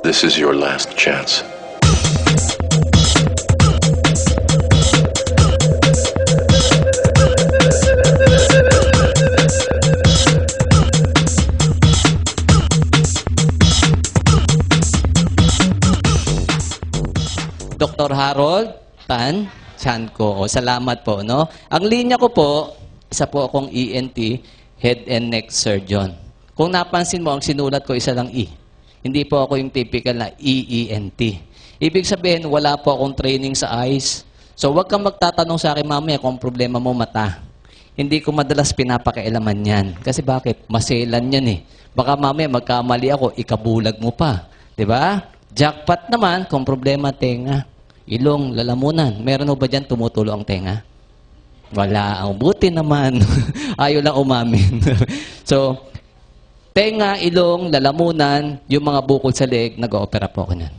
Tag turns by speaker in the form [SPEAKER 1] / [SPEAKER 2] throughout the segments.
[SPEAKER 1] This is your last chance.
[SPEAKER 2] Dr. Harold Tan Chanco. O, salamat po, no? Ang linya ko po, isa po akong ENT, Head and Neck Surgeon. Kung napansin mo, ang sinulat ko isa lang E. Hindi po ako yung typical na EENT. Ibig sabihin, wala po akong training sa eyes. So, huwag kang magtatanong sa akin mamaya kung problema mo mata. Hindi ko madalas pinapakailaman yan. Kasi bakit? Maselan yan eh. Baka mamaya magkamali ako, ikabulag mo pa. 'Di ba? Jackpot naman kung problema tenga. Ilong, lalamunan. Meron ho ba dyan tumutulo ang tenga? Wala. Ang buti naman. Ayaw lang umamin. So, tenga, ilong, lalamunan, yung mga bukol sa leeg, nag-oopera po ako niyan.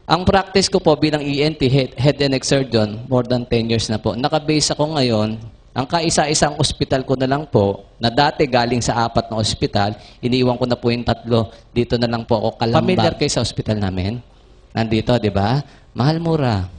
[SPEAKER 2] Ang practice ko po bilang ENT, Head and Neck Surgeon, more than 10 years na po. Nakabase ako ngayon. Ang kaisa-isang ospital ko na lang po, na dati galing sa 4 na ospital, iniiwan ko na po yung 3. Dito na lang po ako kalambag. Familiar kayo sa ospital namin? Nandito, di ba? Mahal, mura.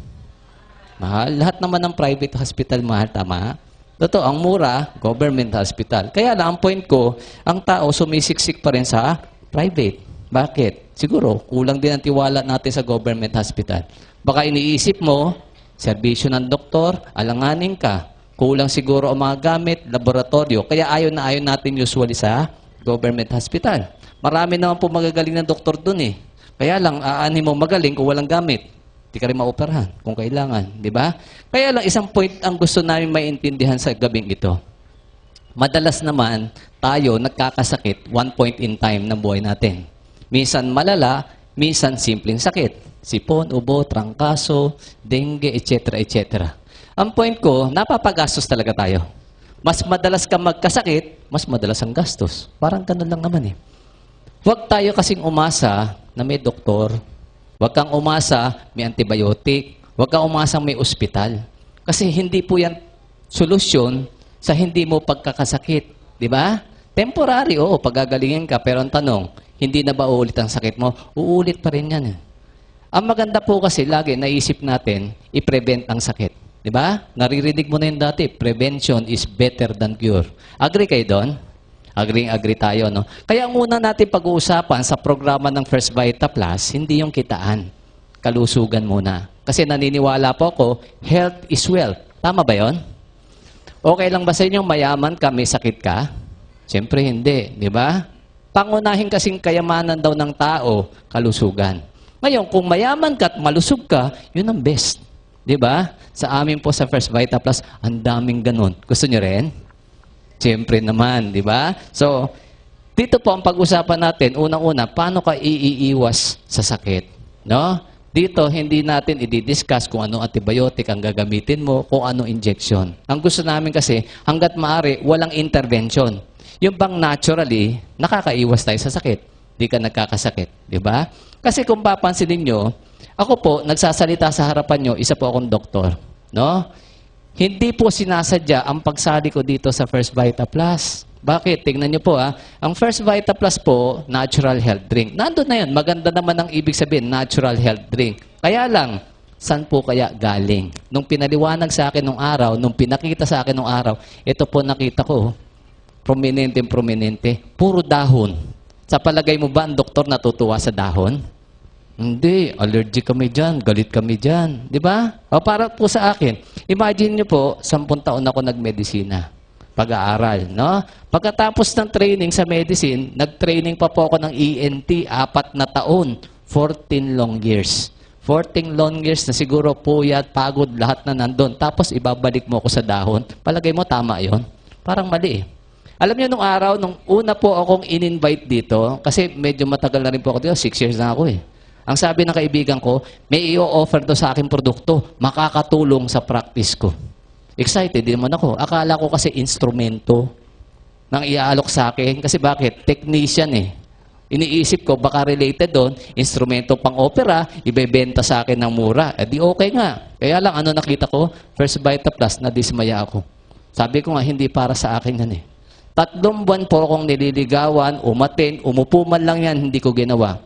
[SPEAKER 2] Mahal. Lahat naman ng private hospital, mahal, tama? Totoo, ang mura, government hospital. Kaya lang, ang point ko, ang tao sumisiksik pa rin sa private. Bakit? Siguro, kulang din ang tiwala natin sa government hospital. Baka iniisip mo, serbisyo ng doktor, alanganin ka. Kulang siguro ang mga gamit, laboratorio. Kaya ayaw natin usually sa government hospital. Marami naman po magagaling na doktor dun eh. Kaya lang, aanin mo magaling kung walang gamit. Di ka rin maoperahan kung kailangan. Di ba? Kaya lang, isang point ang gusto namin maintindihan sa gabing ito. Madalas naman, tayo nagkakasakit one point in time ng buhay natin. Minsan malala, minsan simpleng sakit. Sipon, ubo, trangkaso, dengue, etc. etc. Ang point ko, napapagastos talaga tayo. Mas madalas ka magkasakit, mas madalas ang gastos. Parang ganun lang naman eh. Huwag tayo kasing umasa na may doktor. Huwag kang umasa may antibiotic. Huwag kang umasa may ospital. Kasi hindi po yan solusyon sa hindi mo pagkakasakit. Di ba? Temporary, oo, pagagalingin ka. Pero ang tanong, hindi na ba uulit ang sakit mo? Uulit pa rin yan. Ang maganda po kasi, lagi naisip natin, i-prevent ang sakit. Diba? Naririnig mo na yun dati, prevention is better than cure. Agree kayo doon? Agree tayo, no? Kaya ang una natin pag-uusapan sa programa ng First Vita Plus, hindi yung kitaan. Kalusugan muna. Kasi naniniwala po ako, health is wealth. Tama ba yon? Okay lang ba sa inyo mayaman ka, may sakit ka? Siyempre hindi, di ba? Pangunahin kasing kayamanan daw ng tao, kalusugan. Ngayon, kung mayaman ka at malusog ka, yun ang best. Di ba? Sa amin po sa First Vita Plus, ang daming ganun. Gusto nyo rin? Siyempre naman, di ba? So, dito po ang pag-usapan natin, unang-una, paano ka iiwas sa sakit? No? Dito, hindi natin i-discuss kung anong antibiotic ang gagamitin mo, kung anong injection. Ang gusto namin kasi, hanggat maaari, walang intervention. Yung bang naturally, nakakaiwas tayo sa sakit. Di ka nagkakasakit. Di ba? Kasi kung papansinin nyo, ako po, nagsasalita sa harapan nyo, isa po akong doktor. No? Hindi po sinasadya ang pagsali ko dito sa First Vita Plus. Bakit? Tingnan nyo po ha. Ang First Vita Plus po, natural health drink. Nandun na yan. Maganda naman ang ibig sabihin, natural health drink. Kaya lang, saan po kaya galing? Nung pinaliwanag sa akin nung araw, nung pinakita sa akin nung araw, ito po nakita ko, prominente. Puro dahon. Sa palagay mo ba ang doktor natutuwa sa dahon? Hindi, allergic kami dyan, galit kami dyan. Di ba? O para po sa akin, imagine nyo po, 10 taon ako nagmedisina. Pag-aaral, no? Pagkatapos ng training sa medicine, nag-training pa po ako ng ENT, 4 na taon, 14 long years. 14 long years na siguro puyat, pagod, lahat na nandun. Tapos ibabalik mo ako sa dahon. Palagay mo, tama yon? Parang mali eh. Alam niyo, nung araw, nung una po akong in-invite dito, kasi medyo matagal na rin po ako dito, 6 years na ako eh. Ang sabi ng kaibigan ko, may i-offer to sa aking produkto, makakatulong sa practice ko. Excited din naman ako. Akala ko kasi instrumento nang iaalok sa akin. Kasi bakit? Technician eh. Iniisip ko, baka related doon, instrumento pang opera, ibebenta sa akin ng mura. Eh di okay nga. Kaya lang, ano nakita ko? First Vita Plus, nadismaya ako. Sabi ko nga, hindi para sa akin yan eh. 3 buwan po akong nililigawan, umaten, umupo man lang yan, hindi ko ginawa.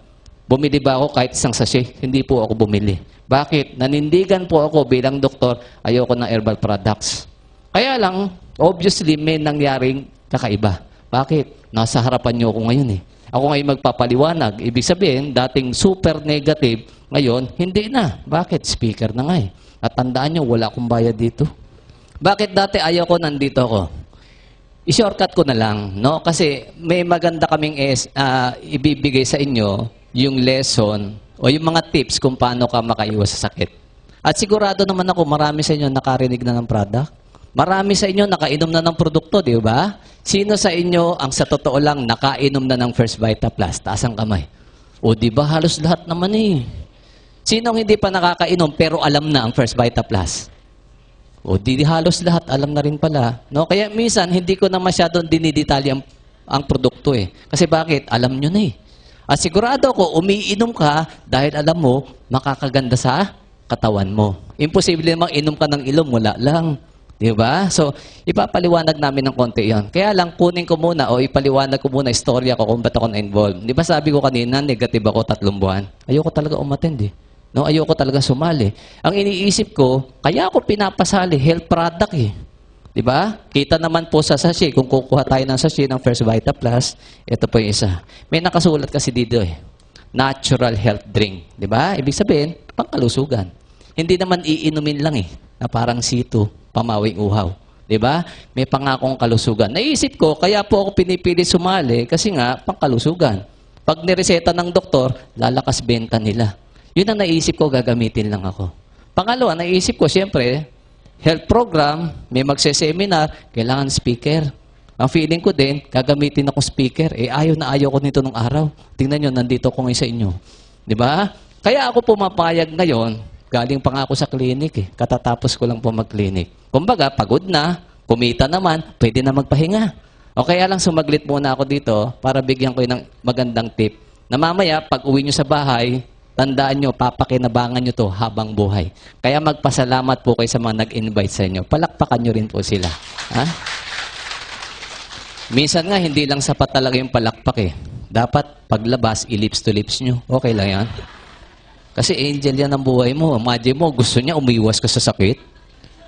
[SPEAKER 2] Bumili ba ako kahit isang sachet? Hindi po ako bumili. Bakit? Nanindigan po ako bilang doktor, ayoko ng herbal products. Kaya lang, obviously, may nangyaring kakaiba. Bakit? Nasa harapan niyo ako ngayon eh. Ako ngayon magpapaliwanag. Ibig sabihin, dating super negative, ngayon, hindi na. Bakit? Speaker na nga eh. At tandaan niyo, wala akong bayad dito. Bakit dati ayoko, nandito ako? I-shortcut ko na lang, no? Kasi may maganda kaming ibibigay sa inyo, yung lesson o yung mga tips kung paano ka makaiwas sa sakit. At sigurado naman ako, marami sa inyo nakarinig na ng product. Marami sa inyo nakainom na ng produkto, di ba? Sino sa inyo ang sa totoo lang nakainom na ng First Vita Plus? Taas ang kamay. O di ba halos lahat naman eh. Sinong hindi pa nakakainom pero alam na ang First Vita Plus? O di halos lahat alam na rin pala. No? Kaya minsan hindi ko na masyadong dinidetalye ang produkto eh. Kasi bakit? Alam nyo na eh. At sigurado ko, umiinom ka dahil alam mo, makakaganda sa katawan mo. Imposible namang inom ka ng ilong, wala lang. Di ba? So, ipapaliwanag namin ng konti yan. Kaya lang, kunin ko muna o ipaliwanag ko muna istorya ko kung ba't ako na-involve. Di ba sabi ko kanina, negative ako 3 buwan? Ayoko talaga umattend eh. No, ayoko talaga sumali. Ang iniisip ko, kaya ako pinapasali, health product eh. Di ba? Kita naman po sa sachet, kung kukuha tayo ng sachet ng First Vita Plus, ito po yung isa. May nakasulat kasi dito eh. Natural health drink. Di ba? Ibig sabihin, pangkalusugan. Hindi naman iinumin lang eh, na parang situ, pamawing uhaw. Di ba? May pangakong kalusugan. Naisip ko, kaya po ako pinipili sumali kasi nga, pangkalusugan. Pag nireseta ng doktor, lalakas benta nila. Yun ang naisip ko, gagamitin lang ako. Pangalawa, naisip ko, siyempre, health program, may magse-seminar, kailangan speaker. Ang feeling ko din, gagamitin ako speaker. Eh, ayaw ko nito nung araw. Tingnan nyo, nandito ko ngayon sa inyo. Di ba? Kaya ako pumapayag ngayon, galing pa nga ako sa clinic eh. Katatapos ko lang po mag-clinic. Kumbaga, pagod na, kumita naman, pwede na magpahinga. O kaya lang sumaglit muna ako dito para bigyan ko ng magandang tip. Na mamaya, pag uwi nyo sa bahay, tandaan nyo, papakinabangan nyo to habang buhay. Kaya magpasalamat po kayo sa mga nag-invite sa inyo. Palakpakan nyo rin po sila. Ha? Minsan nga, hindi lang sapat talaga yung palakpak eh. Dapat, paglabas, i-lips to lips nyo. Okay lang yan. Kasi angel yan ang buhay mo. Imagine mo, gusto niya umiwas ka sa sakit.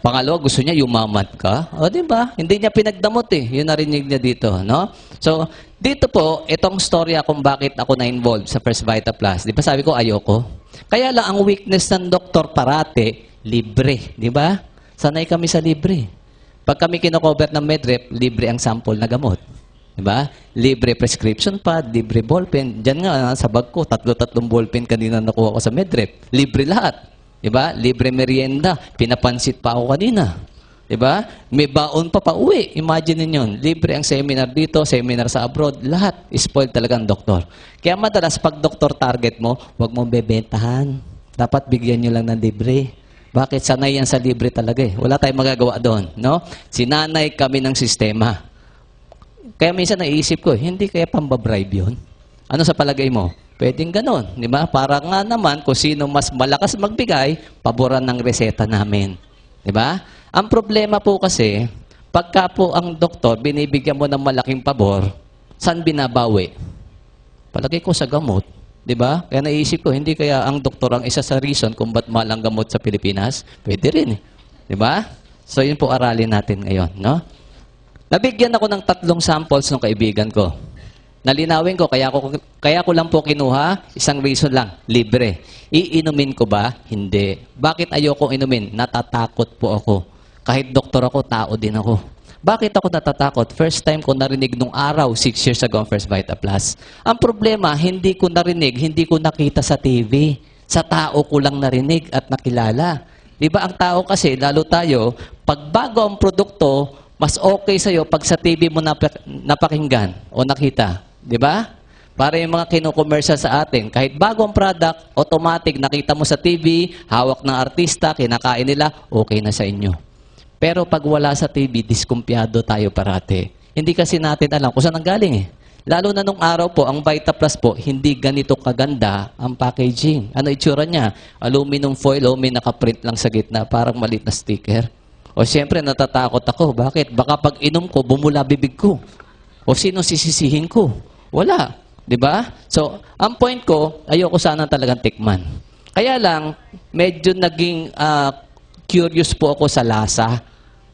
[SPEAKER 2] Pangalawa, gusto niya yumamat ka. O, di ba? Hindi niya pinagdamot eh. Yun narinig niya dito, no? So, dito po, itong storya kung bakit ako na-involved sa First Vita Plus. Di ba sabi ko, ayoko. Kaya lang, ang weakness ng doktor parate, libre. Di ba? Sanay kami sa libre. Pag kami kinocover ng Medrep, libre ang sample na gamot. Di ba? Libre prescription pad, libre ballpen. Diyan nga, sa bag ko, 3 ballpen kanina nakuha ko sa Medrep. Libre lahat. Diba? Libre merienda. Pinapansit pa ako kanina. Diba? May baon pa uwi. Imagine ninyo, libre ang seminar dito, seminar sa abroad. Lahat, spoiled talaga ang doktor. Kaya madalas, pag doktor target mo, huwag mong bebentahan. Dapat bigyan nyo lang ng libre. Bakit? Sanay yan sa libre talaga eh. Wala tayong magagawa doon. No? Sinanay kami ng sistema. Kaya minsan naisip ko, hindi kaya pambabribe yun? Ano sa palagay mo? Pwedeng ganon, di ba? Para nga naman, kung sino mas malakas magbigay, paboran ng reseta namin. Di ba? Ang problema po kasi, pagka po ang doktor, binibigyan mo ng malaking pabor, saan binabawi? Palagay ko sa gamot. Di ba? Kaya naisip ko, hindi kaya ang doktor ang isa sa reason kung ba't mahal ang gamot sa Pilipinas? Pwede rin. Di ba? So, yun po aralin natin ngayon. No? Nabigyan ako ng 3 samples ng kaibigan ko. Nalinawin ko, kaya ko lang po kinuha, isang reason lang, libre. Iinumin ko ba? Hindi. Bakit ayoko inumin? Natatakot po ako. Kahit doktor ako, tao din ako. Bakit ako natatakot? First time ko narinig nung araw, 6 years ago, ang First Vita Plus. Ang problema, hindi ko narinig, hindi ko nakita sa TV. Sa tao ko lang narinig at nakilala. Di ba ang tao kasi, lalo tayo, pag bago ang produkto, mas okay sa'yo pag sa TV mo napakinggan o nakita. Di ba? Para yung mga kino-commercial sa atin, kahit bagong product, automatic, nakita mo sa TV, hawak ng artista, kinakain nila, okay na sa inyo. Pero pag wala sa TV, diskumpiyado tayo parate. Hindi kasi natin alam kung saan ang galing eh. Lalo na nung araw po, ang Vita Plus po, hindi ganito kaganda ang packaging. Ano itsura niya? Aluminum foil o may nakaprint lang sa gitna, parang maliit na sticker. O siyempre, natatakot ako. Bakit? Baka pag inom ko, bumula bibig ko. O sino sisisihin ko? Wala. Di ba? So, ang point ko, ayoko sana talagang tikman. Kaya lang, medyo naging curious po ako sa lasa.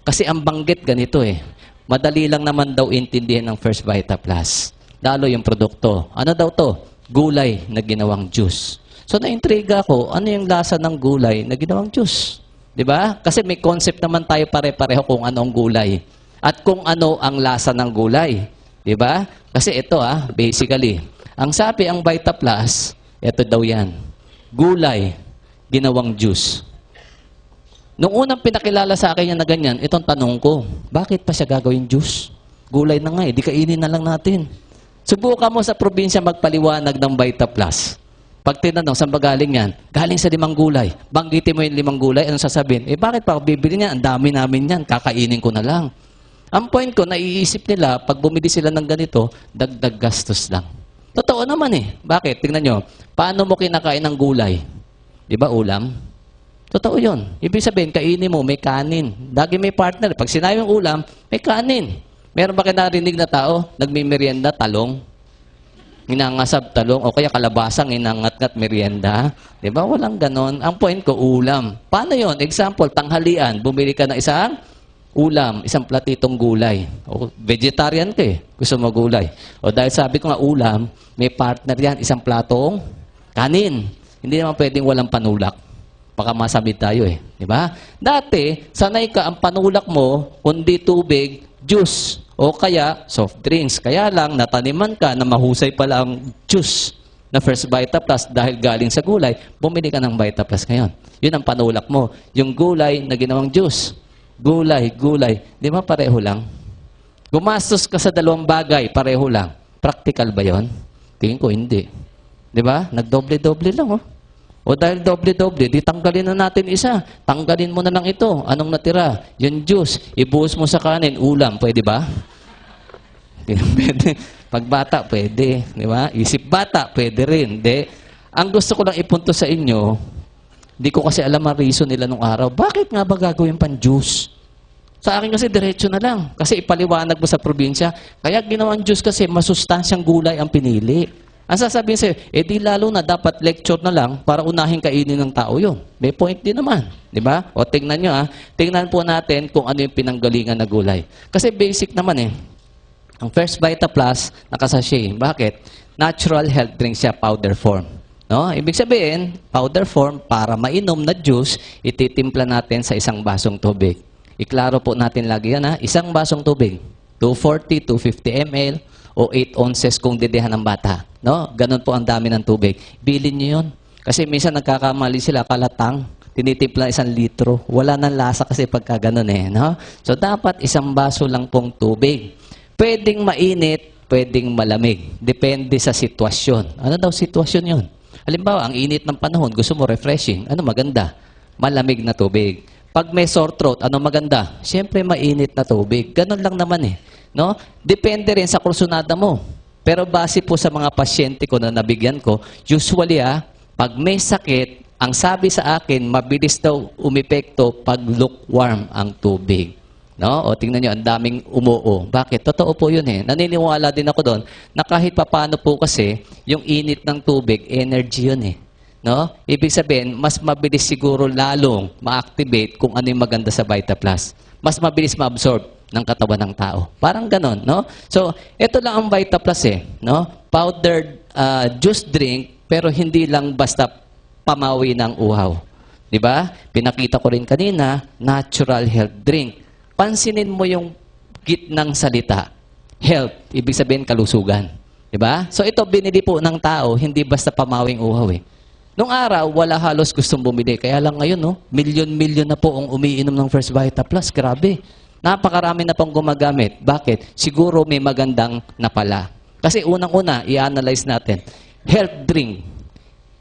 [SPEAKER 2] Kasi ang banggit ganito eh. Madali lang naman daw intindihan ng First Vita Plus. Lalo yung produkto. Ano daw to? Gulay na ginawang juice. So, na-intriga ako, ano yung lasa ng gulay na ginawang juice? Di ba? Kasi may concept naman tayo pare-pareho kung ano ang gulay. At kung ano ang lasa ng gulay. Di ba? Kasi ito basically, ang sabi ang Vita Plus, ito daw yan. Gulay, ginawang juice. Nung unang pinakilala sa akin yan na ganyan, itong tanong ko, bakit pa siya gagawin juice? Gulay na nga di kainin na lang natin. Subukan mo sa probinsya magpaliwanag ng Vita Plus. Pag tinanong, saan ba galing yan? Galing sa 5 gulay. Banggitin mo yung 5 gulay, anong sasabihin? Bakit pa ako bibili niyan? Ang dami namin yan, kakainin ko na lang. Ang point ko, naiisip nila, pag bumili sila ng ganito, dagdag gastos lang. Totoo naman Bakit? Tingnan nyo, paano mo kinakain ng gulay? Di ba ulam? Totoo yun. Ibig sabihin, kainin mo, may kanin. Lagi may partner. Pag sinabi yung ulam, may kanin. Meron ba kayo narinig na tao? Nagmimerienda, talong? Inangasab talong o kaya kalabasang inangat-ngat merienda. Di ba? Walang ganon. Ang point ko, ulam. Paano yon? Example, tanghalian. Bumili ka ng isang ulam, isang platitong gulay. O vegetarian ka gusto mo gulay. O dahil sabi ko nga ulam, may partner yan, isang platong kanin. Hindi naman pwedeng walang panulak. Baka masamid tayo Di ba? Dati, sanay ka ang panulak mo, kundi tubig, juice. O kaya, soft drinks. Kaya lang, nataniman ka na mahusay pala ang juice na First Vita Plus dahil galing sa gulay, bumili ka ng Vita Plus ngayon. Yun ang panulak mo. Yung gulay na ginawang juice. Gulay. Di ba pareho lang? Gumastos ka sa 2 bagay, pareho lang. Practical ba yon? Tingin ko, hindi. Di ba? Nagdoble-doble lang O dahil doble-doble, di tanggalin na natin isa. Tanggalin mo na lang ito. Anong natira? Yung juice. Ibuhos mo sa kanin. Ulam. Pwede ba? Pwede. Pag bata, pwede. Di ba? Isip bata, pwede rin. Di. Ang gusto ko lang ipunto sa inyo, di ko kasi alam ang reason nila nung araw. Bakit nga ba gagawin pang juice? Sa akin kasi diretso na lang. Kasi ipaliwanag mo sa probinsya. Kaya ginawang juice kasi masustansyang gulay ang pinili. Ang sasabihin sa'yo, di lalo na dapat lecture na lang para unahin kainin ng tao yun. May point din naman. Di ba? O tingnan nyo tingnan po natin kung ano yung pinanggalingan na gulay. Kasi basic naman Ang First Vita Plus, nakasashay. Bakit? Natural health drink siya, powder form. No? Ibig sabihin, powder form, para mainom na juice, ititimpla natin sa isang basong tubig. Iklaro po natin lagi yan Isang basong tubig. 240, 250 ml o 8 ounces kung didihan ng bata. No? Ganon po ang dami ng tubig. Bilin nyo yun. Kasi minsan nagkakamali sila, kalatang, tinitimpla 1 litro. Wala nang lasa kasi pagka ganon no? So, dapat 1 baso lang pong tubig. Pwedeng mainit, pwedeng malamig. Depende sa sitwasyon. Ano daw sitwasyon yun? Halimbawa, ang init ng panahon, gusto mo refreshing. Ano maganda? Malamig na tubig. Pag may sore throat, ano maganda? Siyempre, mainit na tubig. Ganon lang naman no? Depende rin sa kursunada mo. Pero base po sa mga pasyente ko na nabigyan ko, usually pag may sakit, ang sabi sa akin, mabilis daw umepekto pag lukewarm ang tubig. No? O tingnan nyo, ang daming umuo. Bakit? Totoo po yun Naniniwala din ako doon na kahit papano po kasi, yung init ng tubig, energy yun No? Ibig sabihin, mas mabilis siguro lalong ma-activate kung ano yung maganda sa Vita Plus. Mas mabilis ma-absorb ng katawan ng tao. Parang ganon, no? So, ito lang ang Vita Plus no? Powdered juice drink, pero hindi lang basta pamawi ng uhaw. Di ba? Pinakita ko rin kanina, natural health drink. Pansinin mo yung gitnang salita. Health, ibig sabihin kalusugan. Di ba? So, ito binili po ng tao, hindi basta pamawing uhaw Nung araw, wala halos gustong bumili. Kaya lang ngayon, milyon-milyon na po ang umiinom ng First Vita Plus. Grabe. Napakarami na pong gumagamit. Bakit? Siguro may magandang napala. Kasi unang-una, i-analyze natin. Health drink.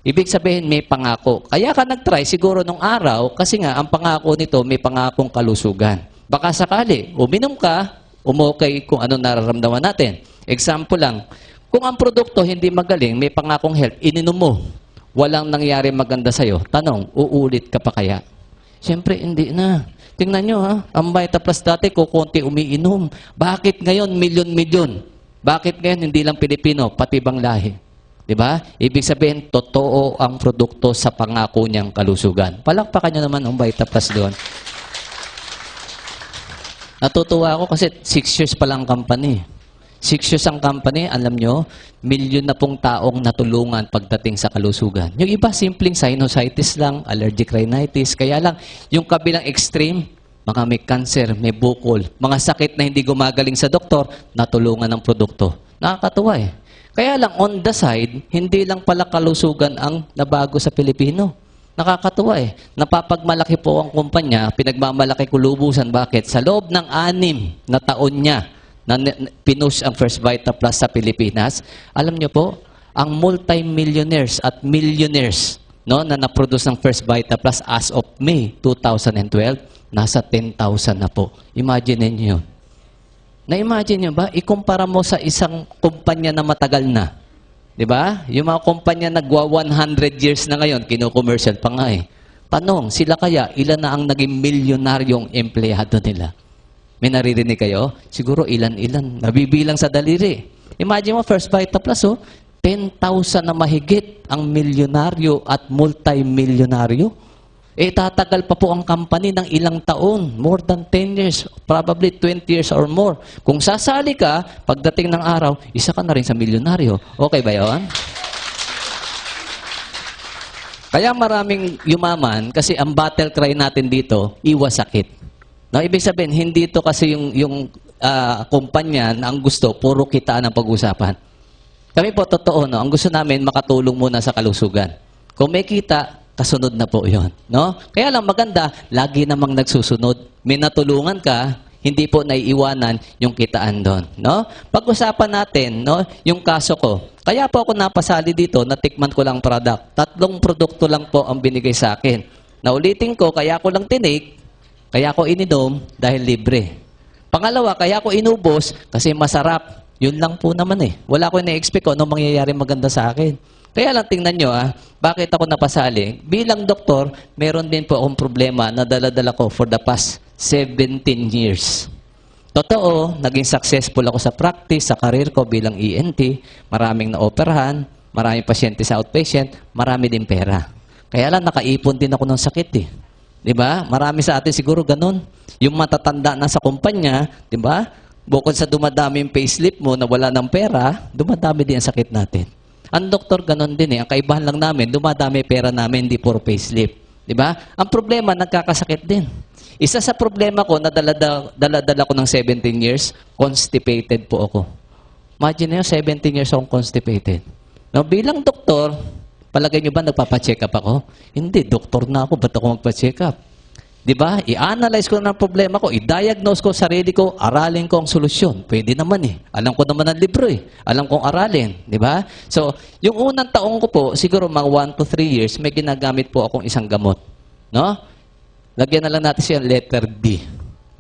[SPEAKER 2] Ibig sabihin, may pangako. Kaya ka nag-try siguro nung araw, kasi nga, ang pangako nito, may pangakong kalusugan. Baka sakali, uminom ka, umokay kung ano nararamdaman natin. Example lang, kung ang produkto hindi magaling, may pangakong health, ininom mo. Walang nangyari maganda sa'yo. Tanong, uulit ka pa kaya? Siyempre, hindi na. Tingnan nyo ang Vita Plus dati, kukunti umiinom. Bakit ngayon, milyon-milyon? Bakit ngayon hindi lang Pilipino, pati ibang lahi? Di ba? Ibig sabihin, totoo ang produkto sa pangako niyang kalusugan. Palakpakan niyo naman ang Vitaplus doon. Natutuwa ako kasi 6 years pa lang ang company. 6 years ang company, alam nyo, milyon na pong taong natulungan pagdating sa kalusugan. Yung iba, simpleng sinusitis lang, allergic rhinitis. Kaya lang, yung kabilang extreme, mga may cancer, may bukol, mga sakit na hindi gumagaling sa doktor, natulungan ng produkto. Nakakatuwa eh. Kaya lang, on the side, hindi lang pala kalusugan ang nabago sa Pilipino. Nakakatuwa eh. Napapagmalaki po ang kumpanya, pinagmamalaki kulubusan. Bakit? Sa loob ng 6 na taon niya na pinush ang First Vitaplus sa Pilipinas, alam niyo po, ang multi-millionaires at millionaires na naproduce ng First Vitaplus as of May 2012, nasa 10,000 na po. Imagine niyo yun. Na-imagine nyo ba? Ikumpara mo sa isang kumpanya na matagal na. Di ba? Yung mga kumpanya nagwa 100 years na ngayon, kino-commercial pa nga eh. Tanong, sila kaya, ilan na ang naging milyonaryong empleyado nila? May naririnig kayo? Siguro ilan-ilan. Nabibilang sa daliri. Imagine mo, First Vitaplus, 10,000 na mahigit ang milyonaryo at multi-milyonaryo. Tatagal pa po ang company ng ilang taon. More than 10 years. Probably 20 years or more. Kung sasali ka, pagdating ng araw, isa ka na rin sa milyonaryo. Okay ba yun? Kaya maraming yumaman kasi ang battle cry natin dito, iwas sakit. No, ibig sabihin, hindi ito kasi yung kumpanya na ang gusto, puro kitaan ang pag-usapan. Kami po, totoo, no? Ang gusto namin, makatulong muna sa kalusugan. Kung may kita, kasunod na po yon, no? Kaya lang maganda, lagi namang nagsusunod. May natulungan ka, hindi po naiiwanan yung kitaan doon, no? Pag-usapan natin, no, yung kaso ko. Kaya po ako napasali dito, natikman ko lang product. 3 produkto lang po ang binigay sa akin. Naulitin ko, kaya ko lang tinik, kaya ko ininom dahil libre. Pangalawa, kaya ko inubos kasi masarap. Yun lang po naman eh. Wala ko na-expect kung ano mangyayari maganda sa akin. Kaya lang tingnan nyo, bakit ako napasali? Bilang doktor, meron din po akong problema na dala-dala ko for the past 17 years. Totoo, naging successful ako sa practice, sa career ko bilang ENT. Maraming na-operahan, maraming pasyente sa outpatient, marami din pera. Kaya lang nakaipon din ako ng sakit eh. Diba? Marami sa atin siguro ganun. Yung matatanda na sa kumpanya, diba? Bukod sa dumadami yung payslip mo na wala ng pera, dumadami din ang sakit natin. Ang doktor ganun din eh. Ang kaibahan lang namin, dumadami pera namin, hindi puro payslip. Diba? Ang problema, nagkakasakit din. Isa sa problema ko, na dala-dala ko ng 17 years, constipated po ako. Imagine nyo, 17 years akong constipated. Now, bilang doktor, palagay nyo ba nagpapacheck up ako? Hindi, doktor na ako, ba't ako magpa-check up? Diba? I-analyze ko na ang problema ko, i-diagnose ko sarili ko, aralin ko ang solusyon. Pwede naman eh. Alam ko naman ang libro eh. Alam kong aralin. Diba? So, yung unang taong ko po, siguro mga 1 to 3 years, may ginagamit po akong isang gamot. No? Lagyan na lang natin siya letter D.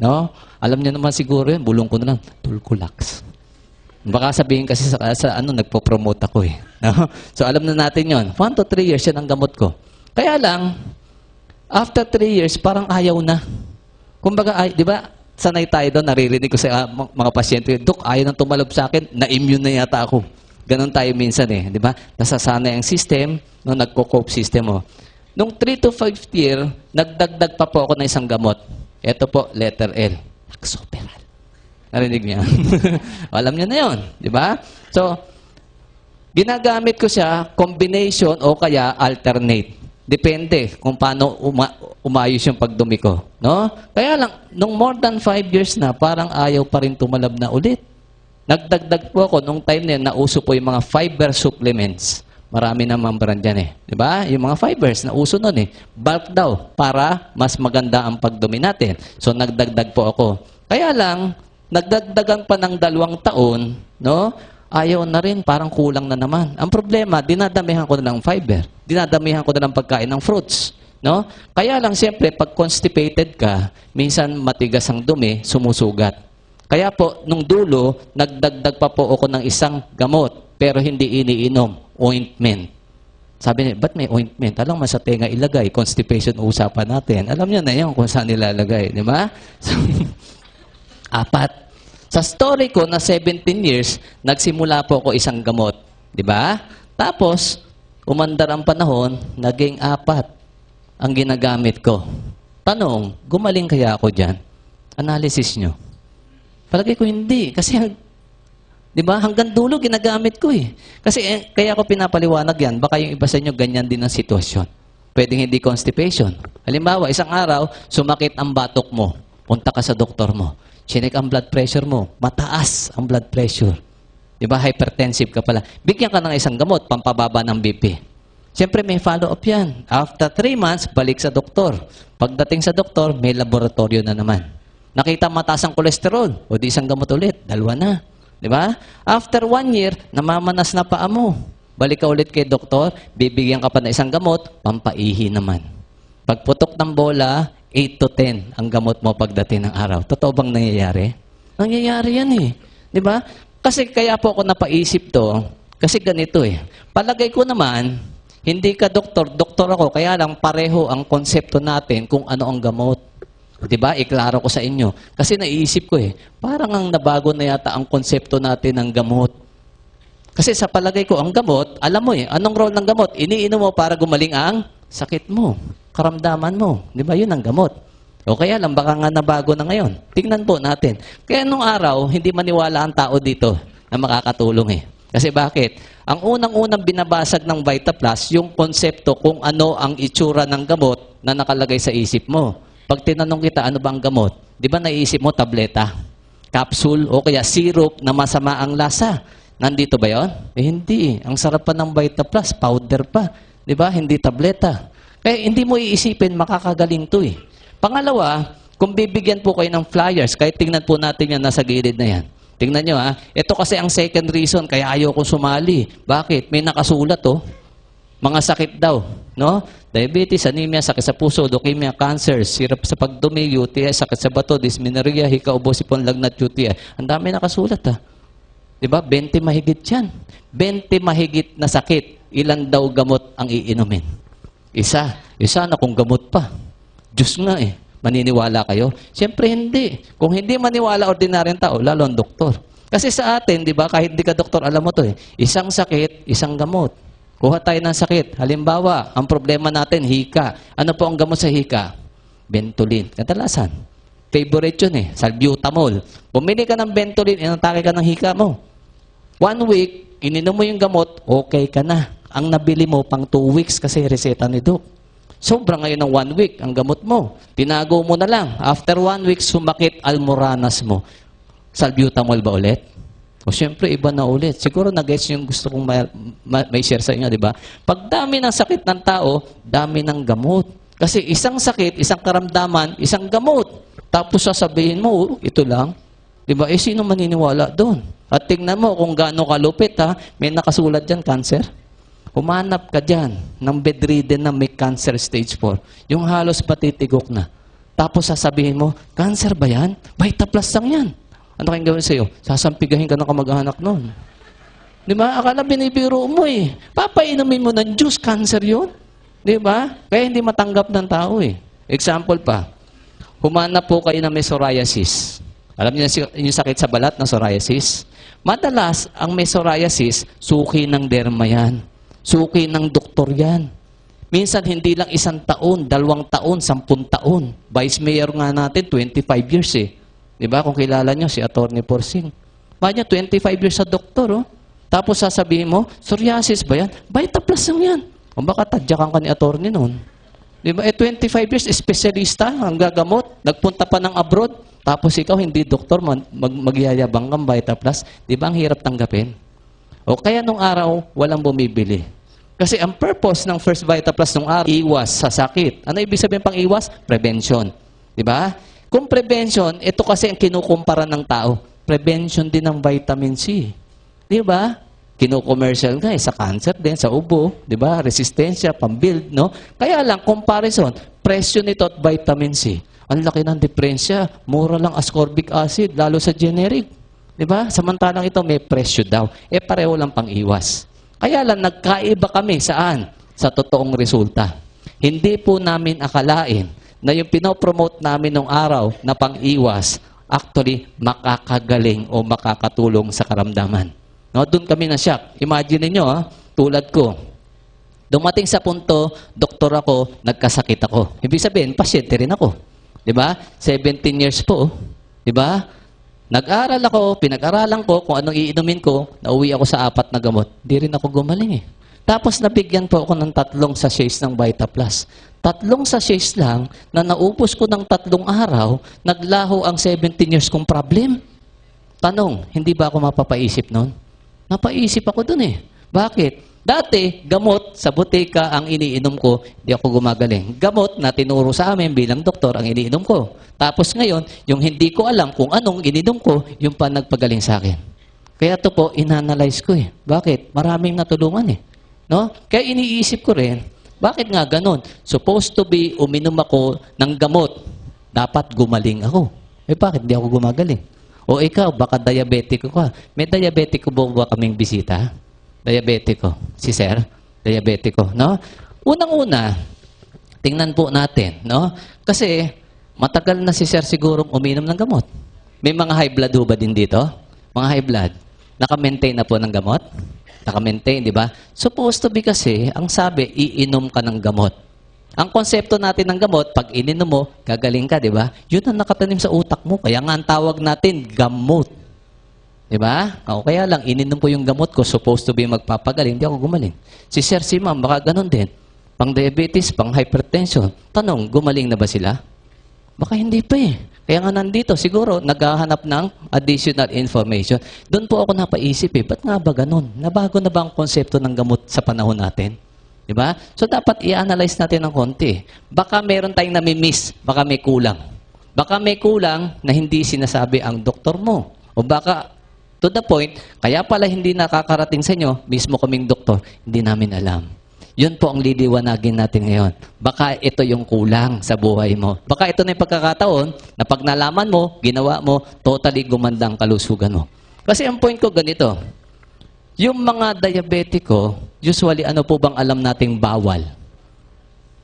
[SPEAKER 2] No? Alam niyo naman siguro yun, bulong ko na lang, Tulculax. Baka sabihin kasi sa nagpo-promote ako eh. No? So, alam na natin yon. 1 to 3 years yan ang gamot ko. Kaya lang, after 3 years, parang ayaw na. Kumbaga, di ba, sanay tayo doon, naririnig ko sa mga pasyente, Dok, ayaw nang tumalob sa akin, na-immune na yata ako. Ganon tayo minsan eh, di ba? Nasasanay ang system, no, nagko-cope system mo. Nung 3 to 5th year, nagdagdag pa po ako ng isang gamot. Ito po, letter L. Laxoperal. Narinig niya? Alam niya na yun, di ba? So, ginagamit ko siya, combination o kaya alternate. Depende kung paano umayos yung pagdumi ko. No? Kaya lang, nung more than 5 years na, parang ayaw pa rin tumalab na ulit. Nagdagdag po ako, nung time na yun, nauso po yung mga fiber supplements. Marami namang brand yan eh. Diba? Yung mga fibers, nauso nun eh. Bulk daw, para mas maganda ang pagdumi natin. So, nagdagdag po ako. Kaya lang, nagdagdagan pa ng 2 taon, no? Ayaw na rin, parang kulang na naman. Ang problema, dinadamihan ko na ng fiber. Dinadamihan ko na ng pagkain ng fruits. No? Kaya lang, siyempre, pag constipated ka, minsan matigas ang dumi, sumusugat. Kaya po, nung dulo, nagdagdag pa po ako ng isang gamot, pero hindi iniinom, ointment. Sabi niya, ba't may ointment? Alam mo, sa tenga ilagay, constipation usapan natin. Alam niyo na yun kung saan nilalagay, di ba? So, 4. Sa story ko na 17 years, nagsimula po ako isang gamot. Di ba? Tapos, umandar ang panahon, naging 4 ang ginagamit ko. Tanong, gumaling kaya ako dyan? Analysis nyo. Palagay ko hindi. Kasi, di ba, hanggang dulo ginagamit ko eh. Kasi kaya ako pinapaliwanag yan. Baka yung iba sa inyo, ganyan din ang sitwasyon. Pwedeng hindi constipation. Halimbawa, isang araw, sumakit ang batok mo. Punta ka sa doktor mo. Chinek ang blood pressure mo. Mataas ang blood pressure. Di ba, hypertensive ka pala. Bigyan ka ng isang gamot, pampababa ng BP. Siyempre, may follow-up yan. After 3 months, balik sa doktor. Pagdating sa doktor, may laboratorio na naman. Nakita mataas ang kolesterol, o di isang gamot ulit, 2 na. Di ba? After 1 year, namamanas na paa mo. Balik ka ulit kay doktor, bibigyan ka pa ng isang gamot, pampaihi naman. Pagputok ng bola, 8 to 10 ang gamot mo pagdating ng araw. Totoo bang nangyayari? Nangyayari yan eh. Di ba? Kasi kaya po ako napaisip to, kasi ganito eh. Palagay ko naman, hindi ka doktor, doktor ako, kaya lang pareho ang konsepto natin kung ano ang gamot. Diba? Iklaro ko sa inyo. Kasi naiisip ko eh, parang ang nabago na yata ang konsepto natin ng gamot. Kasi sa palagay ko, ang gamot, alam mo eh, anong role ng gamot? Iniinom mo para gumaling ang sakit mo, karamdaman mo. Diba? Yun ang gamot. O kaya lang, baka nga nabago na ngayon. Tingnan po natin. Kaya nung araw, hindi maniwala ang tao dito na makakatulong eh. Kasi bakit? Ang unang-unang binabasag ng VitaPlus, yung konsepto kung ano ang itsura ng gamot na nakalagay sa isip mo. Pag tinanong kita, ano ba ang gamot? Di ba naiisip mo tableta, capsule, o kaya syrup na masama ang lasa? Nandito ba yun? Eh hindi. Ang sarap pa ng VitaPlus, powder pa. Di ba? Hindi tableta. Kaya hindi mo iisipin, makakagaling to eh. Pangalawa, kung bibigyan po kayo ng flyers, kahit tingnan po natin yan, nasa gilid na yan. Tingnan nyo ha. Ito kasi ang second reason kaya ayoko sumali. Bakit? May nakasulat oh. Mga sakit daw. No? Diabetes, anemia, sakit sa puso, leukemia, cancer, sirap sa pagdumi, UTI, sakit sa bato, dysmenorrhea, hika-ubo, sipon, lagnat, UTI. Ang dami nakasulat ha. Diba? 20 mahigit yan. 20 mahigit na sakit. Ilan daw gamot ang iinumin? Isa. Isa na kung gamot pa. Diyos nga eh. Maniniwala kayo? Siyempre hindi. Kung hindi maniwala ordinaryong tao, lalo ang doktor. Kasi sa atin, di ba, kahit hindi ka doktor, alam mo to eh, isang sakit, isang gamot. Kuha tayo ng sakit. Halimbawa, ang problema natin, hika. Ano po ang gamot sa hika? Ventolin. Kadalasan. Favorite yun eh, salbutamol. Bumili ka ng Ventolin, inatake ka ng hika mo. 1 week, ininom mo yung gamot, okay ka na. Ang nabili mo pang 2 weeks kasi reseta ni Doc. Sobra ngayon ng 1 week ang gamot mo. Tinago mo na lang. After 1 week, sumakit almoranas mo. Salbutamol ba ulit? O siyempre, iba na ulit. Siguro nag-gets yung gusto kong may share sa inyo, di ba? Pag dami ng sakit ng tao, dami ng gamot. Kasi isang sakit, isang karamdaman, isang gamot. Tapos sasabihin mo, ito lang. Di ba? Eh, sino maniniwala doon? At tingnan mo kung gaano kalupit, ha? May nakasulat dyan, cancer. Humanap ka dyan ng bedridden na may cancer stage 4. Yung halos patitigok na. Tapos sasabihin mo, cancer ba yan? VitaPlus lang yan. Ano kayong gawin sa'yo? Sasampigahin ka ng kamag-anak nun. Di ba? Akala binibiro mo eh. Papainumin mo ng juice, cancer yun. Di ba? Kaya hindi matanggap ng tao eh. Example pa, humanap po kayo ng may psoriasis. Alam niyo yung sakit sa balat na psoriasis? Madalas, ang may psoriasis, suki ng derma yan. Suki ng doktor yan. Minsan, hindi lang 1 taon, 2 taon, 10 taon. Vice Mayor nga natin, 25 years eh. Di ba? Kung kilala nyo, si Atty. Porsing. Manya, 25 years sa doktor, oh. Tapos sasabihin mo, psoriasis ba yan? VitaPlus lang yan. O baka tadyakan ka ni attorney noon. Di ba? 25 years, espesyalista, ang gagamot. Nagpunta pa ng abroad. Tapos ikaw, hindi doktor, magyayabang kang VitaPlus. Di ba? Ang hirap tanggapin. O kaya nung araw, walang bumibili. Kasi ang purpose ng First VitaPlus nung araw, iwas sa sakit. Ano ibig sabihin pang iwas? Prevention. Di ba? Kung prevention, ito kasi ang kinukumpara ng tao. Prevention din ng vitamin C. Di ba? Kino-commercial nga sa cancer din, sa ubo. Di ba? Resistensya, pambuild, no? Kaya lang, comparison, presyo nito at vitamin C. Ang laki ng diferensya. Mura lang ascorbic acid, lalo sa generic. Di ba? Samantalang ito may presyo daw. Eh pareho lang pang iwas. Kaya lang nagkaiba kami saan? Sa totoong resulta. Hindi po namin akalain na yung pinopromote namin nung araw na pang-iwas actually makakagaling o makakatulong sa karamdaman. No, doon kami na-shock. Imagine niyo, tulad ko, dumating sa punto, doktor ako, nagkasakit ako. Ibig sabihin, pasyente rin ako. 'Di ba? 17 years po, 'di ba? Nag-aral ako, pinag-aralan ko kung anong iinumin ko, nauwi ako sa 4 na gamot. Di rin ako gumaling eh. Tapos nabigyan po ako ng 3 sachets ng Vita Plus. 3 sachets lang na naubos ko ng 3 araw, naglaho ang 17 years kong problem. Tanong, hindi ba ako mapapaisip nun? Napaisip ako dun eh. Bakit? Dati, gamot sa butika ang iniinom ko, hindi ako gumagaling. Gamot na tinuro sa amin bilang doktor ang iniinom ko. Tapos ngayon, yung hindi ko alam kung anong ininom ko, yung pa nagpagaling sa akin. Kaya to po, inanalyze ko eh. Bakit? Maraming natulungan eh. No? Kaya iniisip ko rin, bakit nga ganun? Supposed to be, uminom ako ng gamot. Dapat gumaling ako. Eh bakit hindi ako gumagaling? O ikaw, baka diabetiko ka. May diabetiko ba kaming bisita? Diabetiko. Si Sir? Diabetiko. No? Unang-una, tingnan po natin. No? Kasi, matagal na si Sir sigurong uminom ng gamot. May mga high blood ho ba din dito? Mga high blood. Naka-maintain na po ng gamot? Naka-maintain, di ba? Supposed to be kasi, ang sabi, iinom ka ng gamot. Ang konsepto natin ng gamot, pag ininom mo, gagaling ka, di ba? Yun ang nakatanim sa utak mo. Kaya nga ang tawag natin, gamot. Di ba? O, kaya lang, ininom ko yung gamot ko, supposed to be magpapagaling, hindi ako gumaling. Si Sir, si Ma'am, baka ganun din. Pang diabetes, pang hypertension. Tanong, gumaling na ba sila? Baka hindi pa eh. Kaya nga nandito, siguro, naghahanap ng additional information. Doon po ako napaisip eh, ba't nga ba ganun? Nabago na ba ang konsepto ng gamot sa panahon natin? Di ba? So, dapat i-analyze natin ng konti. Baka meron tayong nami-miss, baka may kulang. Baka may kulang na hindi sinasabi ang doktor mo. O baka, to the point, kaya pala hindi nakakarating sa inyo, mismo kaming doktor, hindi namin alam. Yun po ang liliwanagin natin ngayon. Baka ito yung kulang sa buhay mo. Baka ito na yung pagkakataon na pag nalaman mo, ginawa mo, totally gumanda ang kalusugan mo. Kasi ang point ko ganito, yung mga diabetiko, usually ano po bang alam nating bawal?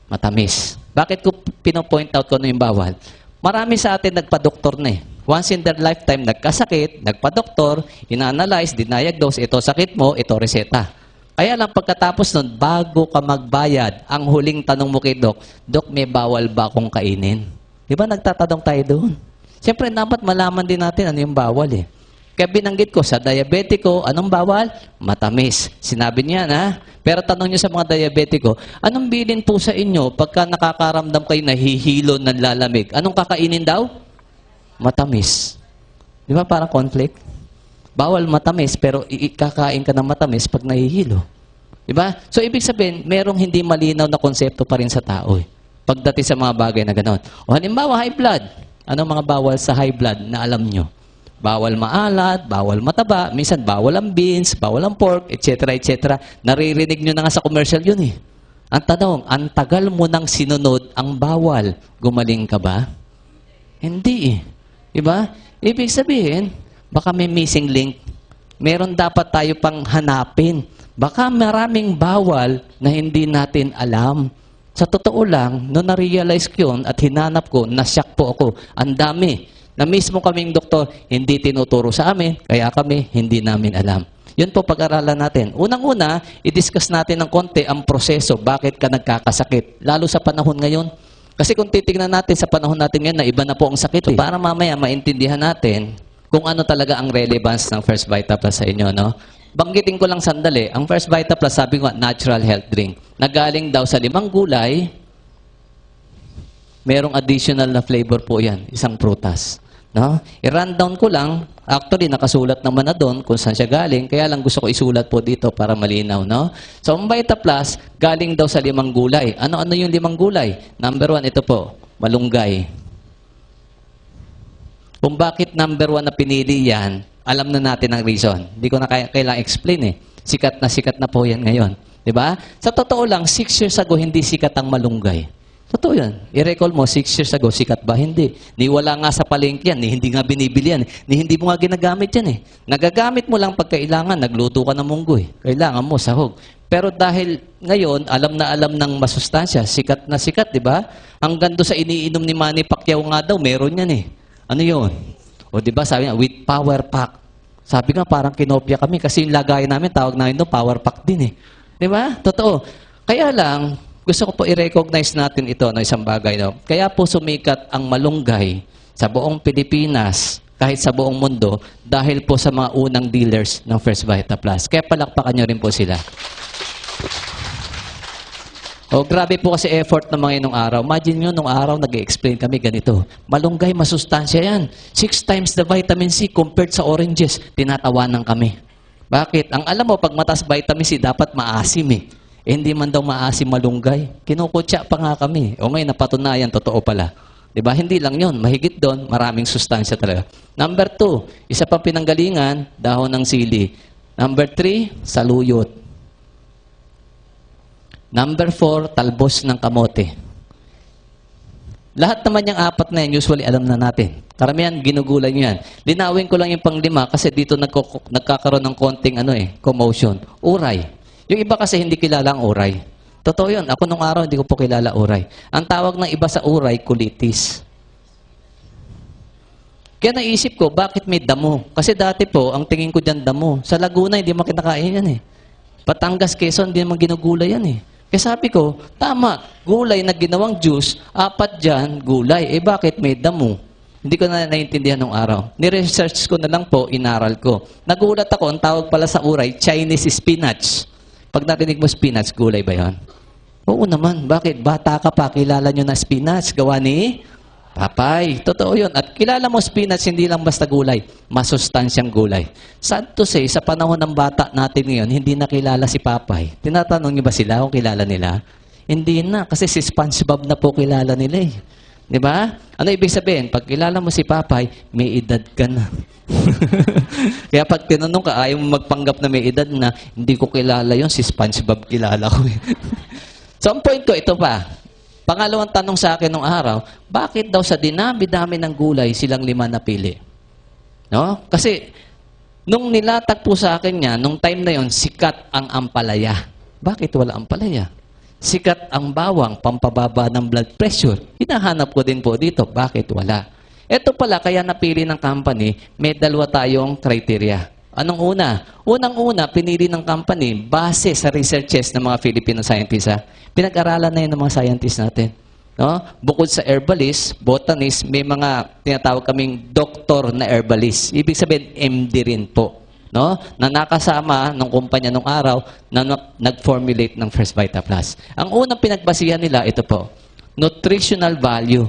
[SPEAKER 2] Matamis. Bakit ko pinopoint out ko ano yung bawal? Marami sa atin nagpa-doktor na eh. Once in their lifetime, nagkasakit, nagpa-doktor, ina-analyze, diagnose, ito sakit mo, ito reseta. Kaya lang pagkatapos nun, bago ka magbayad, ang huling tanong mo kay Doc, Doc, may bawal ba akong kainin? Di ba nagtatanong tayo doon? Siyempre, dapat malaman din natin ano yung bawal eh. Kaya binanggit ko, sa diabetiko, anong bawal? Matamis. Sinabi niya na. Pero tanong niyo sa mga diabetiko, anong bilin po sa inyo pagka nakakaramdam kayo nahihilo ng lalamig? Anong kakainin daw? Matamis. Di ba parang conflict? Bawal matamis, pero kakain ka ng matamis pag nahihilo. Di ba? So, ibig sabihin, merong hindi malinaw na konsepto pa rin sa tao eh. Pagdating sa mga bagay na gano'n. O halimbawa, high blood. Anong mga bawal sa high blood na alam nyo? Bawal maalat, bawal mataba, minsan bawal ang beans, bawal ang pork, etc. etc. Naririnig nyo na nga sa commercial yun eh. Ang tanong, ang tagal mo nang sinunod ang bawal, gumaling ka ba? Hindi eh. Diba? Ibig sabihin, baka may missing link. Meron dapat tayo pang hanapin. Baka maraming bawal na hindi natin alam. Sa totoo lang, noong na-realize ko yun at hinanap ko, nasyak po ako. Ang dami. Na mismo kaming doktor, hindi tinuturo sa amin, kaya kami hindi namin alam. Yun po pag-aralan natin. Unang-una, i-discuss natin ng konti ang proseso, bakit ka nagkakasakit. Lalo sa panahon ngayon. Kasi kung titignan natin sa panahon natin ngayon, na iba na po ang sakit. Para mamaya maintindihan natin kung ano talaga ang relevance ng First Vita Plus sa inyo. No? Banggitin ko lang sandali, ang First Vita Plus, sabi ko, natural health drink. Nagaling daw sa 5 gulay, merong additional na flavor po yan, isang prutas. No? I-rundown ko lang, actually nakasulat naman na doon kung saan siya galing, kaya lang gusto ko isulat po dito para malinaw. No? So, ang Vita Plus, galing daw sa 5 gulay. Ano-ano yung 5 gulay? Number 1, ito po, malunggay. Kung bakit number 1 na pinili yan, alam na natin ang reason. Hindi ko na kailangang explain eh. Sikat na po yan ngayon. Diba? Sa totoo lang, 6 years ago, hindi sikat ang malunggay. Totoo yan. I-recall mo, 6 years ago, sikat ba? Hindi. Ni wala nga sa palengke yan, ni hindi nga binibili yan, ni hindi mo nga ginagamit yan eh. Nagagamit mo lang pag kailangan, nagluto ka ng munggoy. Kailangan mo, sahog. Pero dahil ngayon, alam na alam ng masustansya, sikat na sikat, di ba? Hanggang doon sa iniinom ni Manny Pacquiao nga daw, meron yan eh. Ano yun? O di ba sabi nga, with power pack. Sabi nga, parang kinopya kami kasi yung lagayan namin, tawag namin doon, power pack din eh. Di ba? Totoo. Kaya lang, gusto ko po i-recognize natin ito, no, isang bagay. No? Kaya po sumikat ang malunggay sa buong Pilipinas, kahit sa buong mundo, dahil po sa mga unang dealers ng First Vita Plus. Kaya palakpakan nyo rin po sila. Grabe po kasi effort ng mga inong araw. Imagine nyo, nung araw, nag-explain kami ganito. Malunggay, masustansya yan. 6 times the vitamin C compared sa oranges. Tinatawanan kami. Bakit? Ang alam mo, pag mataas vitamin C, dapat maasim eh. Hindi man daw maasim malunggay. Kinukutya pa nga kami. O ngayon, napatunayan, totoo pala. Diba? Hindi lang yun. Mahigit doon, maraming sustansya talaga. Number 2, isa pang pinanggalingan, dahon ng sili. Number 3, saluyot. Number 4, talbos ng kamote. Lahat naman yung 4 na yan, usually alam na natin. Karamihan, ginugulay nyo yan. Linawin ko lang yung pang-5 kasi dito nagkakaroon ng konting commotion. Uray. Yung iba kasi hindi kilala ang uray. Totoo yun. Ako nung araw, hindi ko po kilala uray. Ang tawag ng iba sa uray, colitis. Kaya naisip ko, bakit may damo? Kasi dati po, ang tingin ko dyan damo. Sa Laguna, hindi mo kinakain yan eh. Batangas, Quezon, hindi naman ginugulay yan eh. Kaya sabi ko, tama, gulay na ginawang juice, 4 dyan, gulay. Bakit may damo? Hindi ko na naintindihan nung araw. Ni-research ko na lang po, inaral ko. Nagulat ako, ang tawag pala sa uray, Chinese spinach. Pag narinig mo spinach, gulay ba yan? Oo naman. Bakit? Bata ka pa, kilala nyo na spinach. Gawa ni Papay. Totoo yun. At kilala mo spinach, hindi lang basta gulay. Masustansyang gulay. Sad to say, sa panahon ng bata natin ngayon, hindi nakilala si Papay. Tinatanong niyo ba sila kung kilala nila? Hindi na. Kasi si SpongeBob na po kilala nila eh. Di ba? Ano ibig sabihin? Pag kilala mo si Papay, may edad ka na. Kaya pag tinanong ka, ayaw mo magpanggap na may edad na, hindi ko kilala yon, si SpongeBob kilala ko. So, ang point ko, ito pa. Pangalawang tanong sa akin nung araw, bakit daw sa dinami-dami ng gulay silang 5 napili? No? Kasi, nung nilatag po sa akin niya, nung time na yon, sikat ang ampalaya. Bakit wala ampalaya? Sikat ang bawang, pampababa ng blood pressure. Hinahanap ko din po dito, bakit wala? Ito pala, kaya napili ng company, may 2 tayong criteria. Anong una? Unang-una, pinili ng company base sa researches ng mga Filipino scientists. Pinag-aralan na yun ng mga scientists natin. No? Bukod sa herbalist, botanist, may mga tinatawag kaming doktor na herbalist. Ibig sabihin, MD rin po. No? Na nakasama ng kumpanya nung araw na nag-formulate ng First Vita Plus. Ang unang pinagbasihan nila, ito po, nutritional value.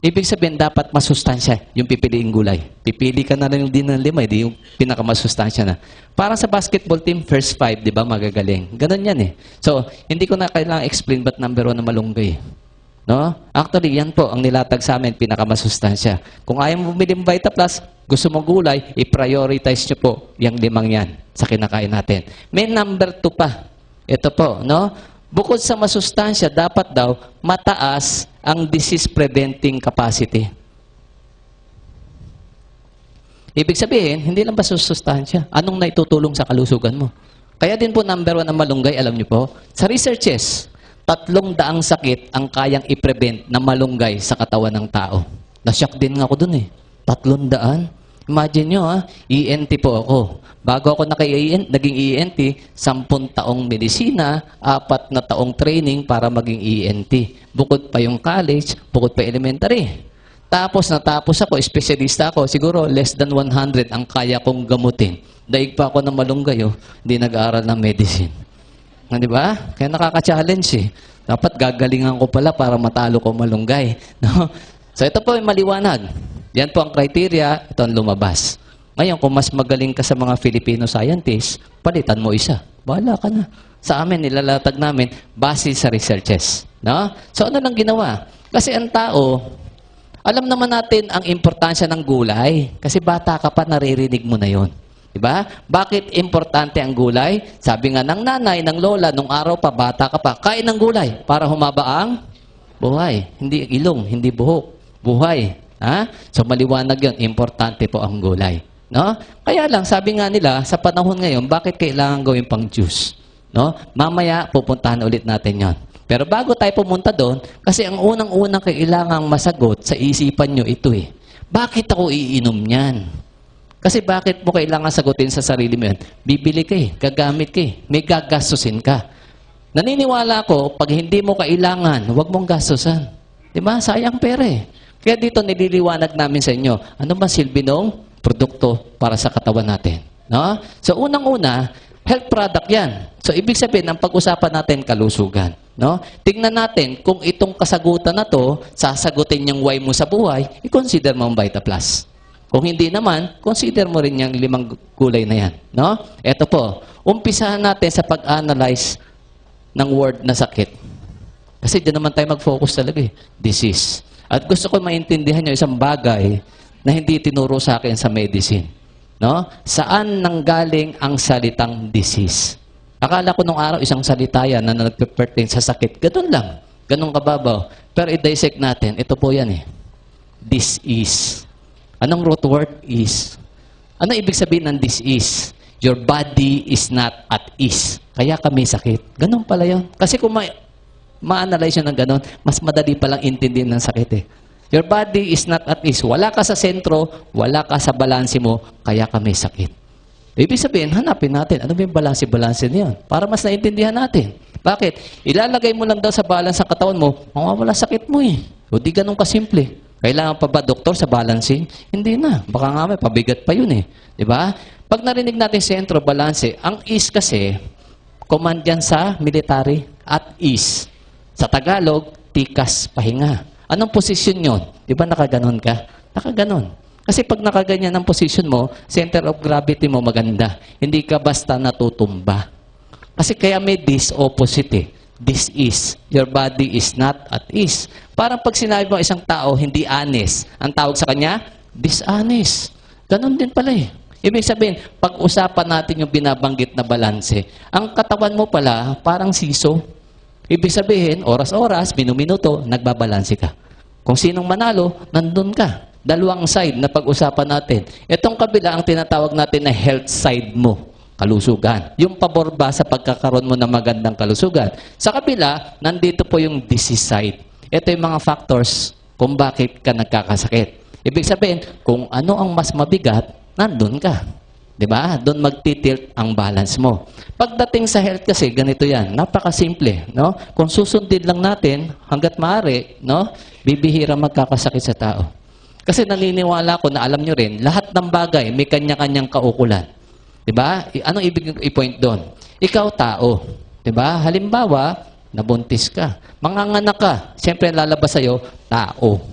[SPEAKER 2] Ibig sabihin, dapat masustansya yung pipiliing gulay. Pipili ka na lang yung din ng 5, hindi yung pinakamasustansya na. Para sa basketball team, first 5, di ba, magagaling. Ganon yan eh. So, hindi ko na kailangang explain ba't number 1 na malunggay. No? Actually, yan po ang nilatag sa amin, pinakamasustansya. Kung ayaw mo bumili ng Vita Plus, gusto mo gulay, i-prioritize nyo po yung 5 yan sa kinakain natin. May number 2 pa. Ito po, no? Bukod sa masustansya, dapat daw mataas ang disease-preventing capacity. Ibig sabihin, hindi lang ba sustansya? Anong naitutulong sa kalusugan mo? Kaya din po number 1 ang malunggay, alam niyo po, sa researches, 300 sakit ang kayang i-prevent na malunggay sa katawan ng tao. Nashock din nga ako dun eh. 300? Imagine nyo ENT po ako. Bago ako naging ENT, 10 taong medisina, 4 na taong training para maging ENT. Bukod pa yung college, bukod pa elementary. Tapos natapos ako, espesyalista ako, siguro less than 100 ang kaya kong gamutin. Daig pa ako ng malunggay, hindi nag-aaral ng medicine. Di ba? Kaya nakaka-challenge eh. Dapat gagalingan ko pala para matalo ko malunggay. No? So ito po yung maliwanag. Yan po ang criteria, ito ang lumabas. Ngayon, kung mas magaling ka sa mga Filipino scientists, palitan mo isa. Bahala ka na. Sa amin, nilalatag namin, base sa researches. No? So ano lang ginawa? Kasi ang tao, alam naman natin ang importansya ng gulay. Kasi bata ka pa, naririnig mo na yon. Diba? Bakit importante ang gulay? Sabi nga ng nanay, ng lola, nung araw pa, bata ka pa, kain ng gulay para humaba ang buhay. Hindi ilong, hindi buhok. Buhay. So maliwanag yun, importante po ang gulay. No? Kaya lang, sabi nga nila, sa panahon ngayon, bakit kailangan gawin pang juice? No? Mamaya, pupuntahan ulit natin yon. Pero bago tayo pumunta doon, kasi ang unang-unang kailangang masagot sa isipan nyo ito eh. Bakit ako iinom niyan? Kasi bakit mo kailangan sagutin sa sarili mo yan? Bibili ka eh, gagamit ka eh, may gagastusin ka. Naniniwala ko, pag hindi mo kailangan, huwag mong gastusan. Diba? Sayang pera eh. Kaya dito nililiwanag namin sa inyo, ano ba silbi ng produkto para sa katawan natin? No? So unang-una, health product yan. So ibig sabihin, ang pag-usapan natin, kalusugan. No? Tingnan natin kung itong kasagutan na to, sasagutin yung why mo sa buhay, i-consider mo ang Vita Plus. Kung hindi naman, consider mo rin yung 5 gulay na yan. No? Ito po, umpisahan natin sa pag-analyze ng word na sakit. Kasi dyan naman tayo mag-focus talaga eh. Disease. At gusto ko maintindihan nyo isang bagay na hindi tinuro sa akin sa medicine. No? Saan nanggaling ang salitang disease? Akala ko nung araw isang salita yan na nagpe-pertain sa sakit. Ganun lang. Ganun kababaw. Pero i-dissect natin. Ito po yan eh. This is. Anong root word is? Ano ibig sabihin ng this is? Your body is not at ease. Kaya kami sakit. Ganun pala yun. Kasi kung ma-analyze yun ng ganun, mas madali palang intindihin ng sakit eh. Your body is not at ease. Wala ka sa sentro, wala ka sa balanse mo, kaya kami sakit. Ibig sabihin, hanapin natin, ano ba yung balanse niyon? Para mas naintindihan natin. Bakit? Ilalagay mo lang daw sa balance ang katawan mo, mawawala sakit mo eh. O di ganun kasimple. Kailangan pa ba, doktor, sa balancing? Hindi na. Baka nga may pabigat pa yun eh. Diba? Pag narinig natin sentro, balanse, ang is kasi, command yan sa military at is. Sa Tagalog, tikas, pahinga. Anong posisyon yun? Diba nakaganon ka? Nakaganon. Kasi pag nakaganyan ang posisyon mo, center of gravity mo maganda. Hindi ka basta natutumba. Kasi kaya may this opposite eh. This is. Your body is not at ease. Parang pag sinabi mo isang tao, hindi honest. Ang tawag sa kanya, dishonest. Ganon din pala eh. Ibig sabihin, pag-usapan natin yung binabanggit na balanse, ang katawan mo pala, parang siso. Ibig sabihin, oras-oras, minuminuto, nagbabalanse ka. Kung sinong manalo, nandun ka. Dalawang side na pag-usapan natin. Itong kabila, ang tinatawag natin na health side mo. Kalusugan. Yung pabor ba sa pagkakaroon mo ng magandang kalusugan? Sa kabila, nandito po yung disease side. Ito yung mga factors kung bakit ka nagkakasakit. Ibig sabihin, kung ano ang mas mabigat, nandun ka. Diba? Doon magtitilt ang balance mo. Pagdating sa health kasi, ganito yan. Napakasimple. No? Kung susundin lang natin, hanggat maaari, no? Bibihira magkakasakit sa tao. Kasi naniniwala ko na alam nyo rin, lahat ng bagay may kanya-kanyang kaukulan. Diba? Anong ibig i-point doon? Ikaw tao. Diba? Halimbawa, nabuntis ka. Manganganak ka. Siyempre, lalabas sa'yo, tao.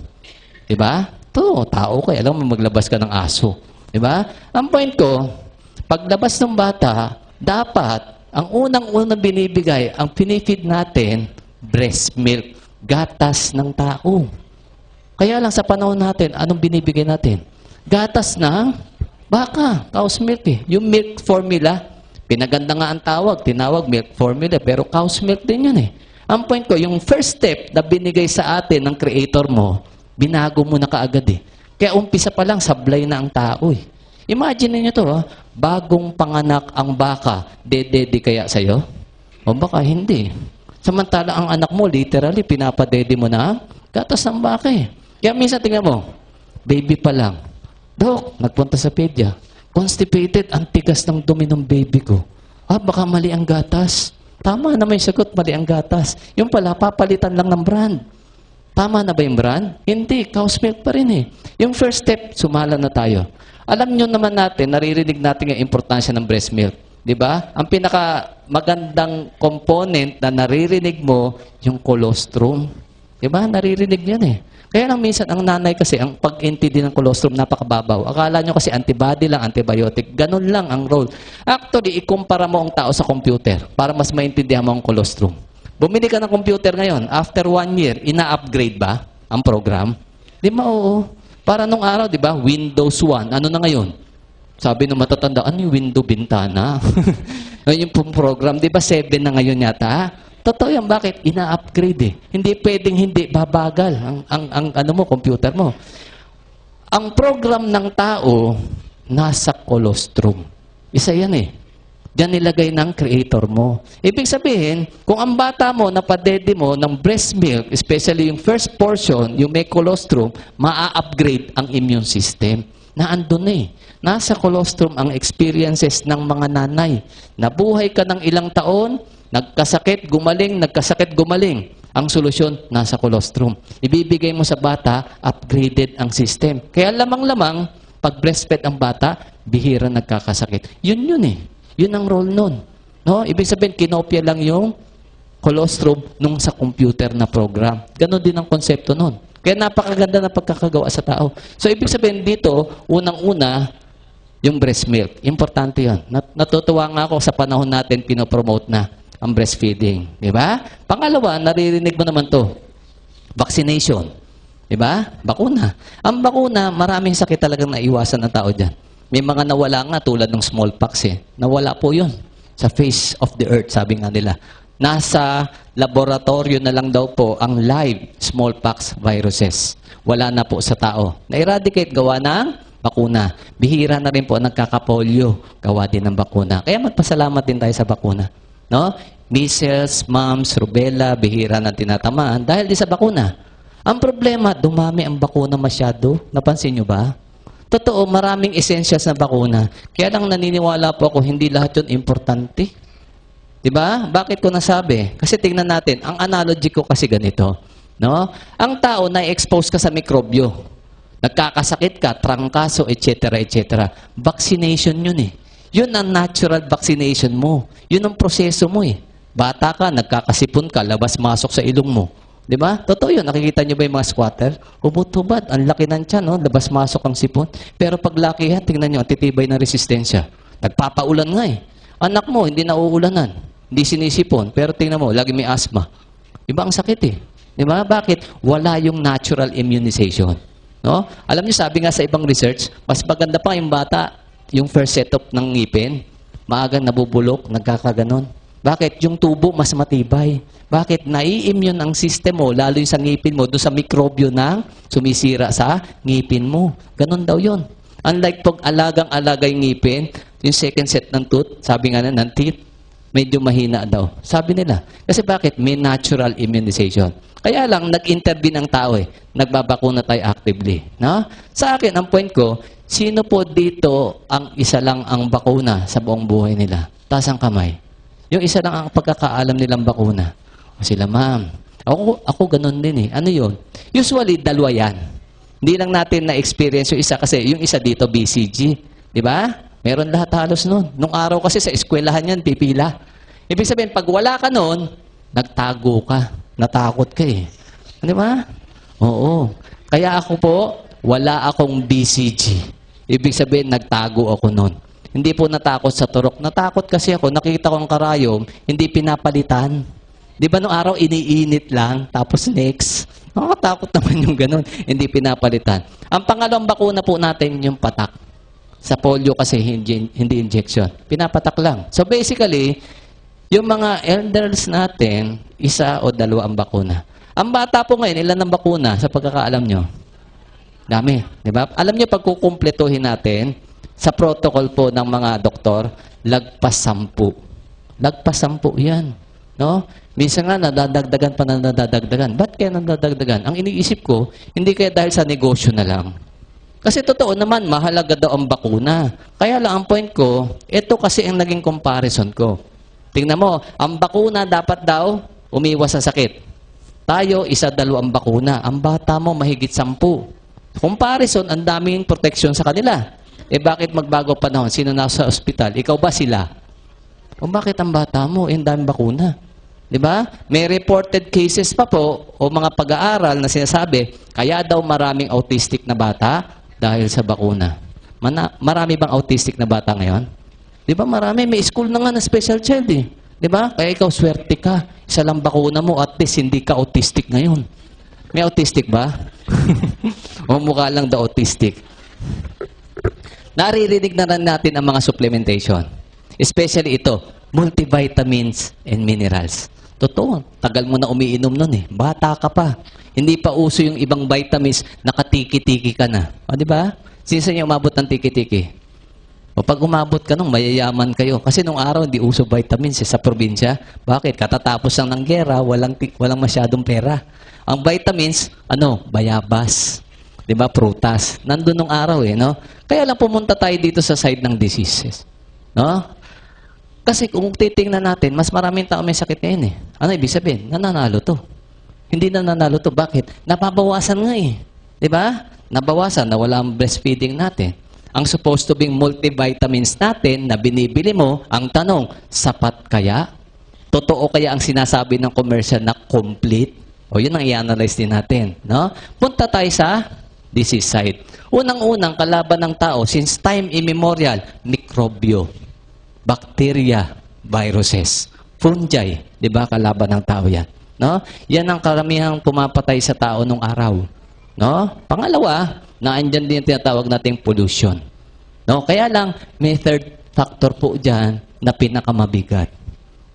[SPEAKER 2] Diba? Ito, tao ka. Alam mo, maglabas ka ng aso. Diba? Ang point ko, paglabas ng bata, dapat, ang unang-unang binibigay, ang pinifeed natin, breast milk, gatas ng tao. Kaya lang sa panahon natin, anong binibigay natin? Gatas ng baka, cow's milk eh. Yung milk formula, pinaganda nga ang tawag, tinawag milk formula, pero cow's milk din yun eh. Ang point ko, yung first step na binigay sa atin ng creator mo, binago mo na kaagad eh. Kaya umpisa pa lang, sablay na ang tao eh. Imagine niyo to, bagong panganak ang baka, dedede kaya sa'yo? O baka hindi. Samantala ang anak mo, literally, pinapadede mo na gatas ng baka eh. Kaya minsan tingnan mo, baby pa lang. Dok, nagpunta sa pedya. Constipated, ang tigas ng dumi ng baby ko. Baka mali ang gatas. Tama na may sagot, mali ang gatas. Yung pala, papalitan lang ng brand. Tama na ba yung brand? Hindi, cow's milk pa rin eh. Yung first step, sumala na tayo. Alam nyo naman natin, naririnig natin yung importansya ng breast milk. Diba? Ang pinaka magandang component na naririnig mo, yung colostrum. Diba? Naririnig yan eh. Kaya lang minsan, ang nanay kasi, ang pag-intindi ng colostrum, napakababaw. Akala nyo kasi antibody lang, antibiotic. Ganun lang ang role. Actually, ikumpara mo ang tao sa computer para mas maintindihan mo ang colostrum. Bumili ka ng computer ngayon, after 1 year, ina-upgrade ba ang program? Di ba, oo. Para nung araw, di ba, Windows 1, ano na ngayon? Sabi ng matatanda, ano yung window bintana? Yung program, di ba, 7 na ngayon yata? Totoo yan, bakit? Ina-upgrade eh. Hindi pwedeng hindi babagal ang ano mo, computer mo. Ang program ng tao, nasa colostrum. Isa yan eh. Diyan nilagay ng creator mo. Ibig sabihin, kung ang bata mo, napadede mo ng breast milk, especially yung first portion, yung may colostrum, maa-upgrade ang immune system. Naandun eh. Nasa colostrum ang experiences ng mga nanay. Nabuhay ka ng ilang taon, nagkasakit, gumaling. Ang solusyon, nasa colostrum. Ibibigay mo sa bata, upgraded ang system. Kaya lamang-lamang, pag breastfed ang bata, bihira nagkakasakit. Yun eh. Yun ang role nun. No? Ibig sabihin, kinopya lang yung colostrum nung sa computer na program. Ganon din ang konsepto nun. Kaya napakaganda na pagkakagawa sa tao. So, ibig sabihin dito, unang-una, yung breast milk. Importante yun. Natutuwa nga ako sa panahon natin, pinopromote na ang breastfeeding. Di ba? Pangalawa, naririnig mo naman to. Vaccination. Di ba? Bakuna. Ang bakuna, maraming sakit talagang naiwasan ng tao dyan. May mga nawala nga tulad ng smallpox eh. Nawala po yun sa face of the earth, sabi nga nila. Nasa laboratorio na lang daw po ang live smallpox viruses. Wala na po sa tao. Na-eradicate gawa ng bakuna. Bihira na rin po nagkakapolyo. Gawa din ng bakuna. Kaya magpasalamat din tayo sa bakuna. No? Measles, mumps, rubella, bihira na tinatamaan dahil di sa bakuna. Ang problema, dumami ang bakuna masyado. Napansin nyo ba? Totoo, maraming essentials na bakuna. Kaya lang naniniwala po ako, hindi lahat yun importante. Diba? Bakit ko nasabi? Kasi tingnan natin, ang analogy ko kasi ganito. No? Ang tao na-expose ka sa mikrobyo. Nagkakasakit ka, trangkaso, etc. Vaccination yun eh. Yun ang natural vaccination mo. Yun ang proseso mo eh. Bata ka, nagkakasipon ka, labas-masok sa ilong mo. Di ba? Totoo yun. Nakikita niyo ba yung mga squatter? Hubot-hubad. Ang laki ng tiyan, no? Labas-masok ang sipon. Pero pag lakihan, tingnan niyo, titibay na resistensya. Nagpapaulan nga eh. Anak mo, hindi nauulanan. Hindi sinisipon. Pero tingnan mo, lagi may asthma. Iba ang sakit eh. Di ba? Bakit? Wala yung natural immunization. No? Alam niyo, sabi nga sa ibang research, mas maganda pa yung bata, yung first setup ng ngipin, maagang nabubulok, nagkakaganon. Bakit? Yung tubo mas matibay. Bakit? Nai-immune ang system mo, lalo yung sa ngipin mo, doon sa mikrobyo na sumisira sa ngipin mo. Ganon daw yun. Unlike pag alagang-alaga yung ngipin, yung second set ng tooth, sabi nga na ng teeth, medyo mahina daw. Sabi nila. Kasi bakit? May natural immunization. Kaya lang, nag-intervene ang tao eh. Nagbabakuna tayo actively. No? Sa akin, ang point ko, sino po dito ang isa lang ang bakuna sa buong buhay nila? Taas ang kamay. Yung isa lang ang pagkakaalam nilang bakuna. O sila, ma'am. Ako ganun din eh. Ano yun? Usually, dalawa yan. Hindi lang natin na-experience yung isa kasi yung isa dito, BCG. Di ba? Meron lahat halos nun. Nung araw kasi sa eskwelahan yan, pipila. Ibig sabihin, pag wala ka nun, nagtago ka. Natakot ka eh. Di ba? Oo. Kaya ako po, wala akong BCG. Ibig sabihin, nagtago ako nun. Hindi po natakot sa turok. Natakot kasi ako, nakita ko ang karayom, hindi pinapalitan. Di ba nung araw, iniinit lang, tapos next. Nakakatakot naman yung ganun. Hindi pinapalitan. Ang pangalawang bakuna po natin, yung patak. Sa polio kasi, hindi injection. Pinapatak lang. So basically, yung mga elders natin, isa o dalawa ang bakuna. Ang bata po ngayon, ilan ang bakuna sa pagkakaalam nyo? Dami. Di ba? Alam nyo, pag kukumpletuhin natin, sa protocol po ng mga doktor, lagpas 10. Lagpas 10 yan. No? Minsan nga, nadadagdagan pa na nadadagdagan. Ba't kaya nadadagdagan? Ang iniisip ko, hindi kaya dahil sa negosyo na lang. Kasi totoo naman, mahalaga daw ang bakuna. Kaya lang ang point ko, ito kasi ang naging comparison ko. Tingnan mo, ang bakuna dapat daw umiwas sa sakit. Tayo, 1-2 ang bakuna. Ang bata mo, mahigit 10. Comparison, ang daming protection sa kanila. Eh bakit magbago panahon? Sino nasa ospital? Ikaw ba sila? O bakit ang bata mo? Ang daming bakuna. Diba? May reported cases pa po o mga pag-aaral na sinasabi, kaya daw maraming autistic na bata dahil sa bakuna. Marami bang autistic na bata ngayon? Di ba marami? May school na nga na special child eh. Di ba? Kaya ikaw swerte ka. Isa lang bakuna mo at least hindi ka autistic ngayon. May autistic ba? O mukha lang daw autistic. Naririnig na rin natin ang mga supplementation. Especially ito, multivitamins and minerals. Totoo, tagal mo na umiinom nun eh. Bata ka pa. Hindi pa uso yung ibang vitamins, nakatiki-tiki ka na. O, di ba? Sino sa inyo umabot ng tiki-tiki? O pag umabot ka nung mayayaman kayo. Kasi nung araw, hindi uso vitamins sa probinsya. Bakit? Katatapos lang ng gera, walang masyadong pera. Ang vitamins, bayabas. Di ba? Prutas. Nandun nung araw no? Kaya lang pumunta tayo dito sa side ng diseases. No? Kasi kung titingnan natin, mas maraming tao may sakit ngayon Ano ibig sabihin? Nananalo to. Hindi nananalo to. Bakit? Napabawasan nga Di ba? Nabawasan, nawala ang breastfeeding natin. Ang supposed to being multivitamins natin na binibili mo, ang tanong, sapat kaya? Totoo kaya ang sinasabi ng commercial na complete? O yun ang i-analyze din natin. No? Punta tayo sa disease side. Unang-unang kalaban ng tao, since time immemorial, mikrobyo, bacteria, viruses, fungi. Di ba? Kalaban ng tao yan. No? Yan ang karamihang pumapatay sa tao nung araw. No? Pangalawa, naandyan din yung tinatawag nating pollution. No? Kaya lang, may third factor po dyan na pinakamabigat.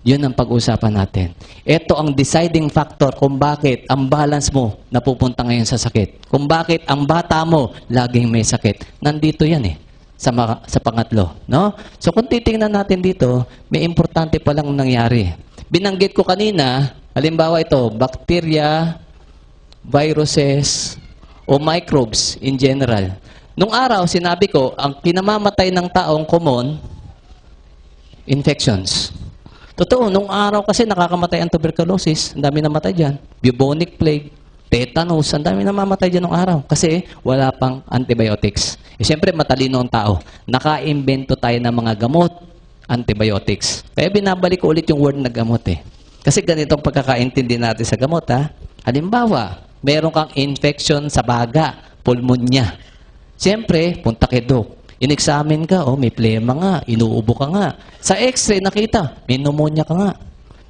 [SPEAKER 2] Yun ang pag-usapan natin. Ito ang deciding factor kung bakit ang balance mo napupunta ngayon sa sakit. Kung bakit ang bata mo laging may sakit. Nandito yan sa pangatlo. No? So kung titingnan natin dito, may importante palang nangyari. Binanggit ko kanina, halimbawa ito, bacteria, viruses, o microbes in general. Nung araw, sinabi ko, ang kinamamatay ng taong common, infections. Totoo, nung araw kasi nakakamatay ang tuberculosis, ang dami namatay dyan. Bubonic plague, tetanus, ang dami namamatay dyan nung araw. Kasi wala pang antibiotics. Siyempre, matalino ang tao. Naka-invento tayo ng mga gamot, antibiotics. Kaya binabalik ko ulit yung word na gamot Kasi ganitong pagkakaintindi natin sa gamot Halimbawa, meron kang infection sa baga, pulmonya. Siyempre, punta kay doc. In-examine ka, may plema nga, inuubo ka nga. Sa x-ray, nakita, may pneumonia ka nga.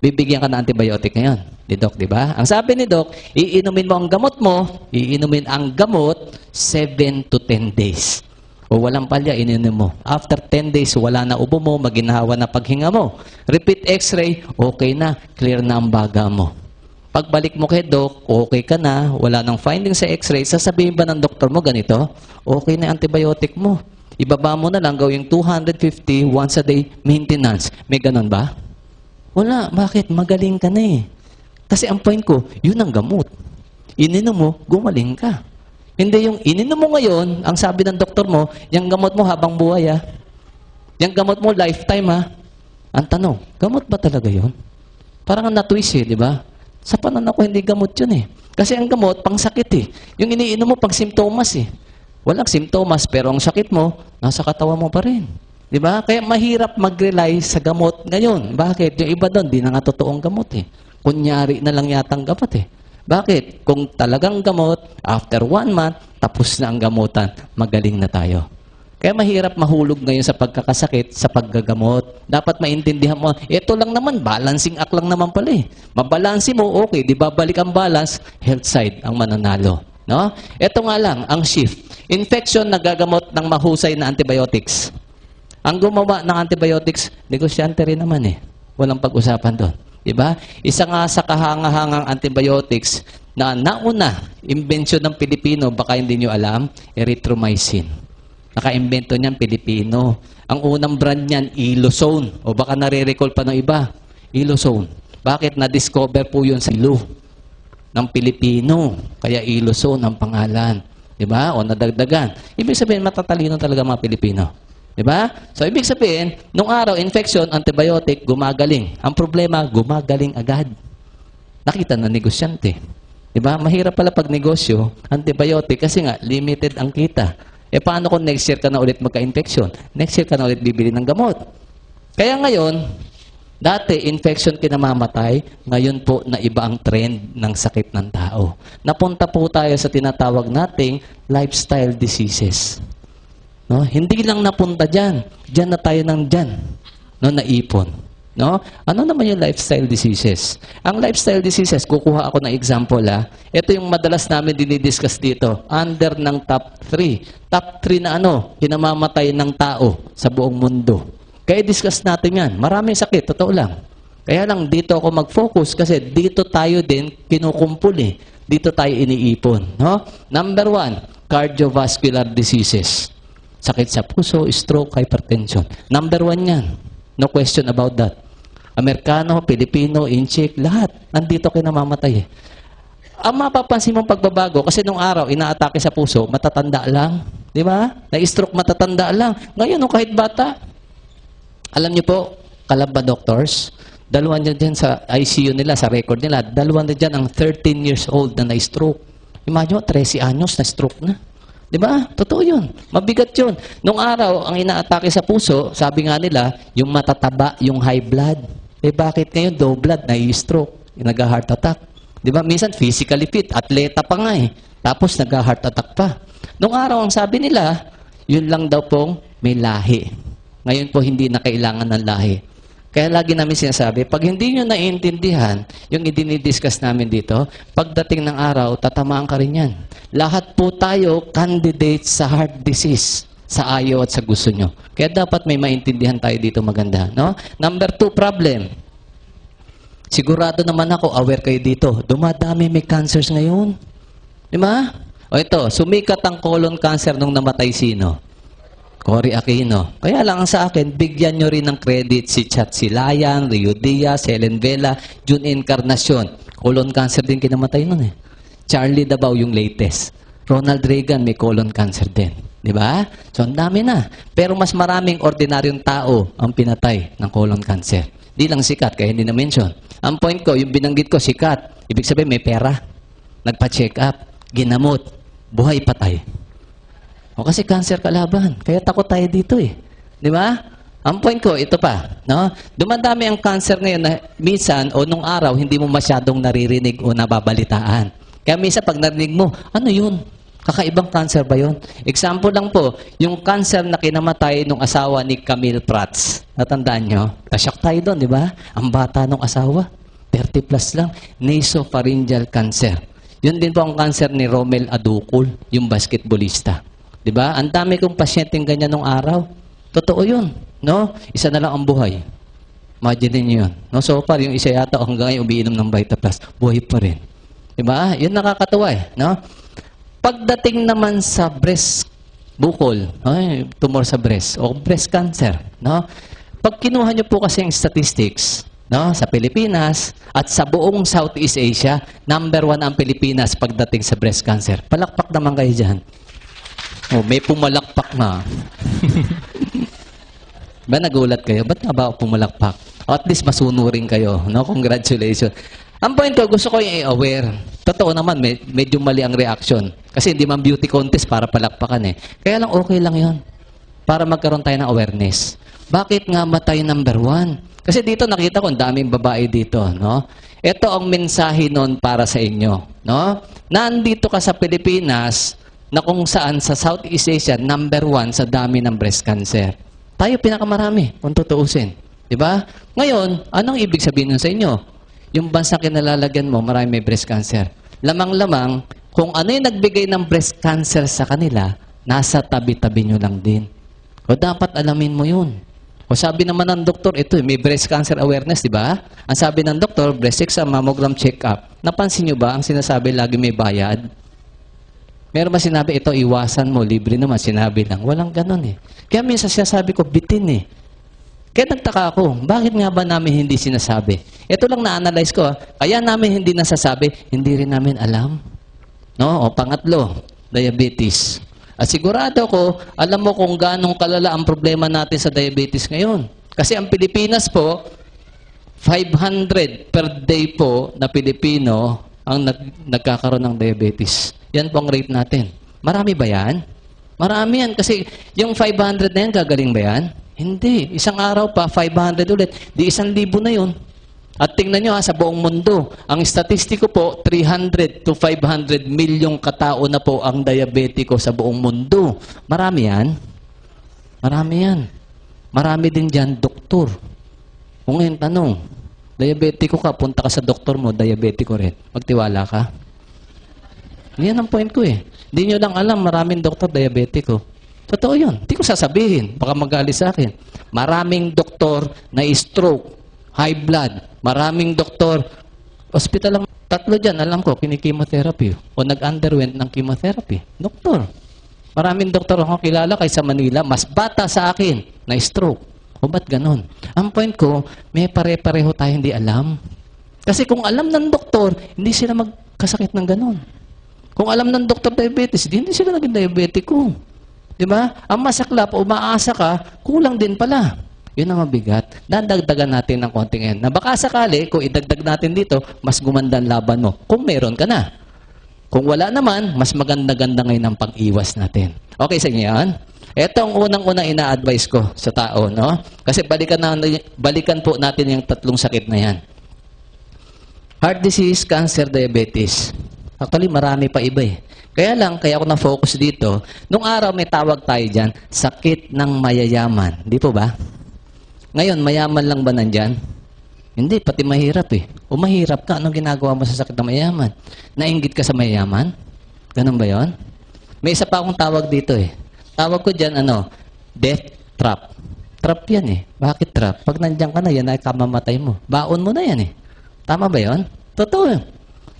[SPEAKER 2] Bibigyan ka ng antibiotic ngayon. Ni doc, di ba? Ang sabi ni doc, iinumin mo ang gamot mo, iinumin ang gamot 7 to 10 days. O walang palya, ininom mo. After 10 days, wala na ubo mo, maginhawa na paghinga mo. Repeat x-ray, okay na, clear na ang baga mo. Pagbalik mo kay doc, okay ka na, wala nang finding sa x-ray, sasabihin ba ng doktor mo ganito? Okay na antibiotic mo. Ibaba mo na lang, gawing 250 once a day maintenance. May ganon ba? Wala. Bakit? Magaling ka na Kasi ang point ko, yun ang gamot. Ininom mo, gumaling ka. Hindi yung ininom mo ngayon, ang sabi ng doktor mo, yung gamot mo habang buhay Yung gamot mo lifetime Ang tanong, gamot ba talaga yun? Parang na-twist di ba? Sa panan ako, hindi gamot yun Kasi ang gamot, pang sakit Yung iniinom mo, pang simptomas Walang simptomas, pero ang sakit mo, nasa katawan mo pa rin. Di ba? Kaya mahirap mag-rely sa gamot ngayon. Bakit? Yung iba doon, di na nga totoong gamot Kunyari na lang yatang gamot Bakit? Kung talagang gamot, after 1 month, tapos na ang gamutan, magaling na tayo. Kaya mahirap mahulog ngayon sa pagkakasakit, sa paggagamot. Dapat maintindihan mo, ito lang naman, balancing act lang naman pala Mabalansi mo, okay, di ba balik ang balance, health side ang mananalo. No? Ito nga lang, ang shift. Infection nagagamot ng mahusay na antibiotics. Ang gumawa ng antibiotics, negosyante rin naman Walang pag-usapan doon. Diba? Isa nga sa kahangahangang antibiotics na nauna, imbensyon ng Pilipino, baka hindi nyo alam, erythromycin. Naka-imbento niyan, Pilipino. Ang unang brand niyan, Ilozone. O baka nare-recall pa ng iba. Ilozone. Bakit? Na-discover po yun sa ilo ng Pilipino. Kaya Ilozone ang pangalan. Diba? O nadagdagan. Ibig sabihin, matatalino talaga mga Pilipino. Diba? So, ibig sabihin, nung araw, infection, antibiotic, gumagaling. Ang problema, gumagaling agad. Nakita na negosyante. Diba? Mahirap pala pag negosyo, antibiotic, kasi nga, limited ang kita. Paano kung next year ka na ulit magka-infection? Next year ka na ulit bibili ng gamot. Kaya ngayon, dati, infection kinamamatay, ngayon po na iba ang trend ng sakit ng tao. Napunta po tayo sa tinatawag nating lifestyle diseases. No? Hindi lang napunta dyan. Dyan na tayo ng dyan. No? Naipon. No? Ano naman yung lifestyle diseases? Ang lifestyle diseases, kukuha ako ng example. Ito yung madalas namin dinidiscuss dito. Under ng top 3. Top 3 na kinamamatay ng tao sa buong mundo. Kaya discuss natin yan. Maraming sakit, totoo lang. Kaya lang dito ako mag-focus kasi dito tayo din kinukumpul Dito tayo iniipon. No? Number 1, cardiovascular diseases. Sakit sa puso, stroke, hypertension. Number 1 yan. No question about that. Amerikano, Pilipino, Inchik, lahat. Nandito kayo namamatay eh. Ang mapapansin mong pagbabago, kasi nung araw, inaatake sa puso, matatanda lang. Di ba? Na-stroke, matatanda lang. Ngayon, kahit bata. Alam niyo po, Kalamba doctors, dalawa na dyan sa ICU nila, sa record nila, dalawa na dyan ang 13 years old na na-stroke. Imagine mo, 13 anyos na-stroke na. Di ba? Totoo yun. Mabigat yun. Nung araw, ang inaatake sa puso, sabi nga nila, yung matataba, yung high blood. Eh bakit ngayon, low blood, na-stroke, nag-heart attack? Di ba? Minsan, physically fit, atleta pa nga eh. Tapos, nag-heart attack pa. Nung araw, ang sabi nila, yun lang daw pong may lahi. Ngayon po, hindi na kailangan ng lahi. Kaya lagi namin sinasabi, pag hindi nyo naiintindihan yung idinidiscuss namin dito, pagdating ng araw, tatamaan ka rin yan. Lahat po tayo candidate sa heart disease, sa ayaw at sa gusto nyo. Kaya dapat may maintindihan tayo dito maganda. No? Number 2 problem. Sigurado naman ako, aware kayo dito. Dumadami may cancers ngayon. Di ba? O ito, sumikat ang colon cancer nung namatay sino? Cory Aquino. Kaya lang ang sa akin, bigyan nyo rin ng credit si Chat Silayan, Rio Diaz, Helen Vela, June Encarnacion. Colon cancer din kinamatay nun eh. Charlie Dabao yung latest. Ronald Reagan may colon cancer din. Di ba? So, ang dami na. Pero mas maraming ordinaryong tao ang pinatay ng colon cancer. Di lang sikat, kaya hindi na-mention. Ang point ko, yung binanggit ko, sikat. Ibig sabihin, may pera. Nagpa-check up. Ginamot. Buhay patay. O kasi cancer kalaban. Kaya takot tayo dito eh. Di ba? Ang point ko, ito pa. No? Dumadami ang cancer ngayon na minsan o nung araw, hindi mo masyadong naririnig o nababalitaan. Kaya minsan pag narinig mo, ano yun? Kakaibang cancer ba yun? Example lang po, yung cancer na kinamatay nung asawa ni Camille Prats. Natandaan nyo? Nasyak tayo doon, di ba? Ang bata nung asawa, 30 plus lang, nasopharyngeal cancer. Yun din po ang cancer ni Romel Aducul, yung basketballista. Di ba? Ang dami kong pasyenteng ganyan nung araw. Totoo yun. No? Isa na lang ang buhay. Imagine niyo yun. No? So far, yung isa yata hanggang ngayon umiinom ng Vita Plus, buhay pa rin. Di ba? Yun nakakatuwa eh. No? Pagdating naman sa breast bukol, tumor sa breast, o breast cancer, no? Pag kinuha niyo po kasi yung statistics, no, sa Pilipinas at sa buong Southeast Asia, number 1 ang Pilipinas pagdating sa breast cancer. Palakpak naman kayo dyan. Oh, may pumalakpak na. Ba nagulat kayo? Ba't nga ba pumalakpak? O at least masunurin kayo. No? Congratulations. Ang point ko, gusto ko yung i-aware. Totoo naman, medyo mali ang reaction. Kasi hindi man beauty contest para palakpakan eh. Kaya lang okay lang yon para magkaroon tayo ng awareness. Bakit nga matay number 1? Kasi dito nakita ko, ang daming babae dito. No? Ito ang mensahe nun para sa inyo. No? Nandito ka sa Pilipinas, na kung saan sa Southeast Asia, number 1 sa dami ng breast cancer. Tayo pinakamarami, kung tutuusin. Diba? Ngayon, anong ibig sabihin nun sa inyo? Yung bansang kinalalagyan mo, marami may breast cancer. Lamang-lamang, kung ano yung nagbigay ng breast cancer sa kanila, nasa tabi-tabi nyo lang din. O dapat alamin mo yun. O sabi naman ng doktor, ito may breast cancer awareness, di ba? Ang sabi ng doktor, breast exam, mammogram check-up. Napansin nyo ba, ang sinasabi lagi may bayad? Meron ba sinabi, ito iwasan mo, libre naman, sinabi lang. Walang ganun eh. Kaya minsan sinasabi ko, bitin eh. Kaya nagtaka ako, bakit nga ba namin hindi sinasabi? Ito lang na-analyze ko. Kaya namin hindi nasasabi, hindi rin namin alam. No? O pangatlo, diabetes. At sigurado ko, alam mo kung ganong kalala ang problema natin sa diabetes ngayon. Kasi ang Pilipinas po, 500 per day po na Pilipino ang nagkakaroon ng diabetes. Yan po ang rate natin. Marami ba yan? Marami yan. Kasi yung 500 na yan, gagaling ba yan? Hindi. Isang araw pa, 500 ulit. Di 1,000 na yun. At tingnan nyo sa buong mundo, ang statistiko po, 300 to 500 milyong katao na po ang diabetiko sa buong mundo. Marami yan. Marami yan. Marami din dyan, doktor. Kung ngayon tanong, diabetiko ka, punta ka sa doktor mo, diabetiko rin. Magtiwala ka? Yan ang point ko eh. Hindi nyo lang alam, maraming doktor diabetiko. Totoo yun. Hindi ko sasabihin. Baka magalit sa akin. Maraming doktor na stroke, high blood. Maraming doktor, hospital lang. 3 dyan, alam ko, kinikimotherapy. O nag-underwent ng chemotherapy. Doktor. Maraming doktor akong kilala kaysa Manila, mas bata sa akin na stroke. O ba't ganun? Ang point ko, may pare-pareho tayo hindi alam. Kasi kung alam ng doktor, hindi sila magkasakit ng ganun. Kung alam ng doktor diabetes, hindi sila naging diabetiko. Di ba? Ang masaklap, umaasa ka, kulang din pala. Yun ang mabigat. Dadagdagan natin ng konting yan. Na baka sakali, kung idagdag natin dito, mas gumanda ang laban mo. Kung meron ka na. Kung wala naman, mas maganda-ganda ngayon ang pag-iwas natin. Okay sa inyo yan? Ito ang unang-unang ina-advise ko sa tao, no? Kasi balikan po natin yung tatlong sakit na yan. Heart disease, cancer, diabetes. Actually, marami pa iba eh. Kaya ako na-focus dito. Nung araw may tawag tayo dyan, sakit ng mayayaman. Di po ba? Ngayon, mayaman lang ba nandyan? Hindi, pati mahirap eh. O mahirap ka, anong ginagawa mo sa sakit ng mayayaman? Nainggit ka sa mayayaman? Ganun ba yon? May isa pa akong tawag dito eh. Tawag ko dyan, death trap. Trap yan eh. Bakit trap? Pag nandyan ka na, yan ay kamamatay mo. Baon mo na yan eh. Tama ba yon? Totoo yun.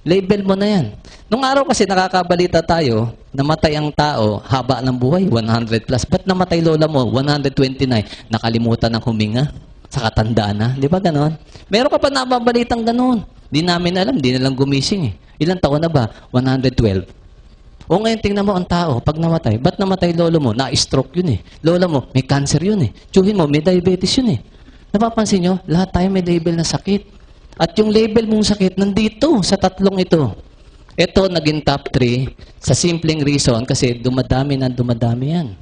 [SPEAKER 2] Label mo na yan. Nung araw kasi nakakabalita tayo, namatay ang tao, haba ng buhay, 100 plus. Ba't namatay lola mo? 129. Nakalimutan ng huminga. Sa katandaan na. Di ba ganon? Meron ka pa nababalitang ganon. Di namin alam, di nalang gumising eh. Ilang taon na ba? 112. O ngayon, tingnan mo ang tao, pag namatay, ba't namatay lolo mo? Na-stroke yun eh. Lola mo, may cancer yun eh. Tiyuhin mo, may diabetes yun eh. Napapansin nyo, lahat tayo may label na sakit. At yung label mong sakit, nandito sa tatlong ito. Ito, naging top 3 sa simpleng reason kasi dumadami yan.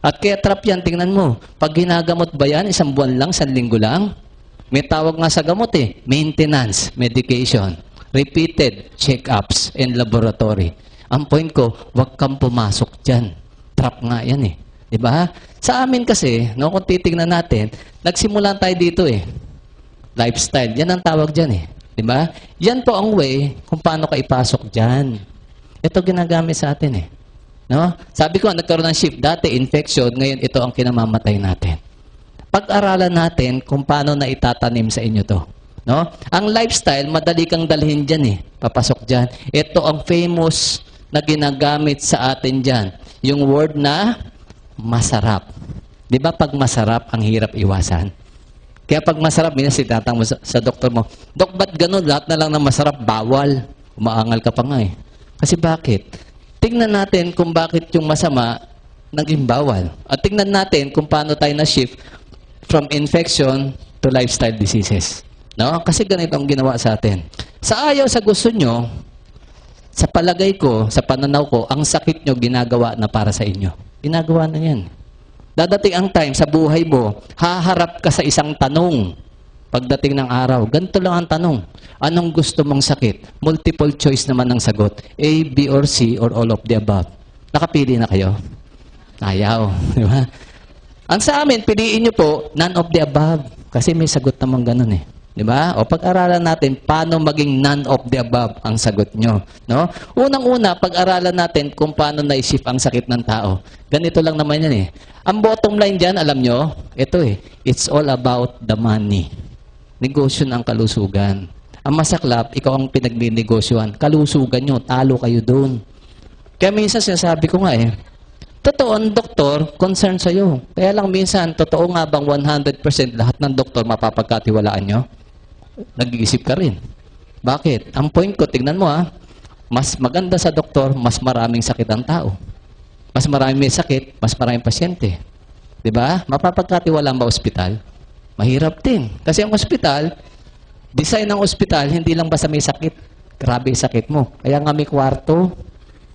[SPEAKER 2] At kaya trap yan, tingnan mo. Pag ginagamot ba yan, 1 buwan lang, 1 linggo lang? May tawag nga sa gamot eh, maintenance, medication, repeated check-ups, and laboratory. Ang point ko, huwag kang pumasok dyan. Trap nga yan eh. Diba? Sa amin kasi, no, kung titignan natin, nagsimula tayo dito eh. Lifestyle. Yan ang tawag dyan eh. Diba? Yan po ang way kung paano ka ipasok dyan. Ito ginagamit sa atin eh. No? Sabi ko, nagkaroon ng shift. Dati, infection. Ngayon, ito ang kinamamatay natin. Pag-aralan natin kung paano na itatanim sa inyo to. No? Ang lifestyle, madali kang dalhin dyan eh. Papasok dyan. Ito ang famous na ginagamit sa atin dyan. Yung word na masarap. Di ba pag masarap, ang hirap iwasan? Kaya pag masarap, minsan sitatang mo sa doktor mo, Dok, ba't ganun? Lahat na lang na masarap, bawal. Umaangal ka pa nga eh. Kasi bakit? Tingnan natin kung bakit yung masama naging bawal. At tingnan natin kung paano tayo na-shift from infection to lifestyle diseases. No? Kasi ganito ang ginawa sa atin. Sa ayaw, sa gusto nyo, sa palagay ko, sa pananaw ko, ang sakit nyo ginagawa na para sa inyo. Ginagawa na yan. Dadating ang time sa buhay mo, haharap ka sa isang tanong. Pagdating ng araw, ganito lang ang tanong. Anong gusto mong sakit? Multiple choice naman ang sagot. A, B, or C, or all of the above. Nakapili na kayo? Ayaw. Di ba? Ang sa amin, piliin nyo po, none of the above. Kasi may sagot naman ganun eh. Di ba? O pag-aralan natin, paano maging none of the above ang sagot nyo. No? Unang-una, pag-aralan natin kung paano na-shift ang sakit ng tao. Ganito lang naman yan eh. Ang bottom line dyan, alam nyo, ito eh, it's all about the money. Negosyo ng kalusugan. Ang masaklap, ikaw ang pinagninegosyoan. Kalusugan nyo, talo kayo doon. Kaya minsan sinasabi ko nga eh, totoo, ang doktor, concern sa'yo. Kaya lang minsan, totoo nga bang 100% lahat ng doktor mapapagkatiwalaan nyo? Nag-iisip ka rin. Bakit? Ang point ko, tignan mo mas maganda sa doktor, mas maraming sakit ang tao. Mas maraming may sakit, mas maraming pasyente. Diba? Mapapagkatiwalaan ba ospital? Mahirap din. Kasi ang ospital, design ng ospital, hindi lang basta may sakit. Grabe sakit mo. Kaya nga may kwarto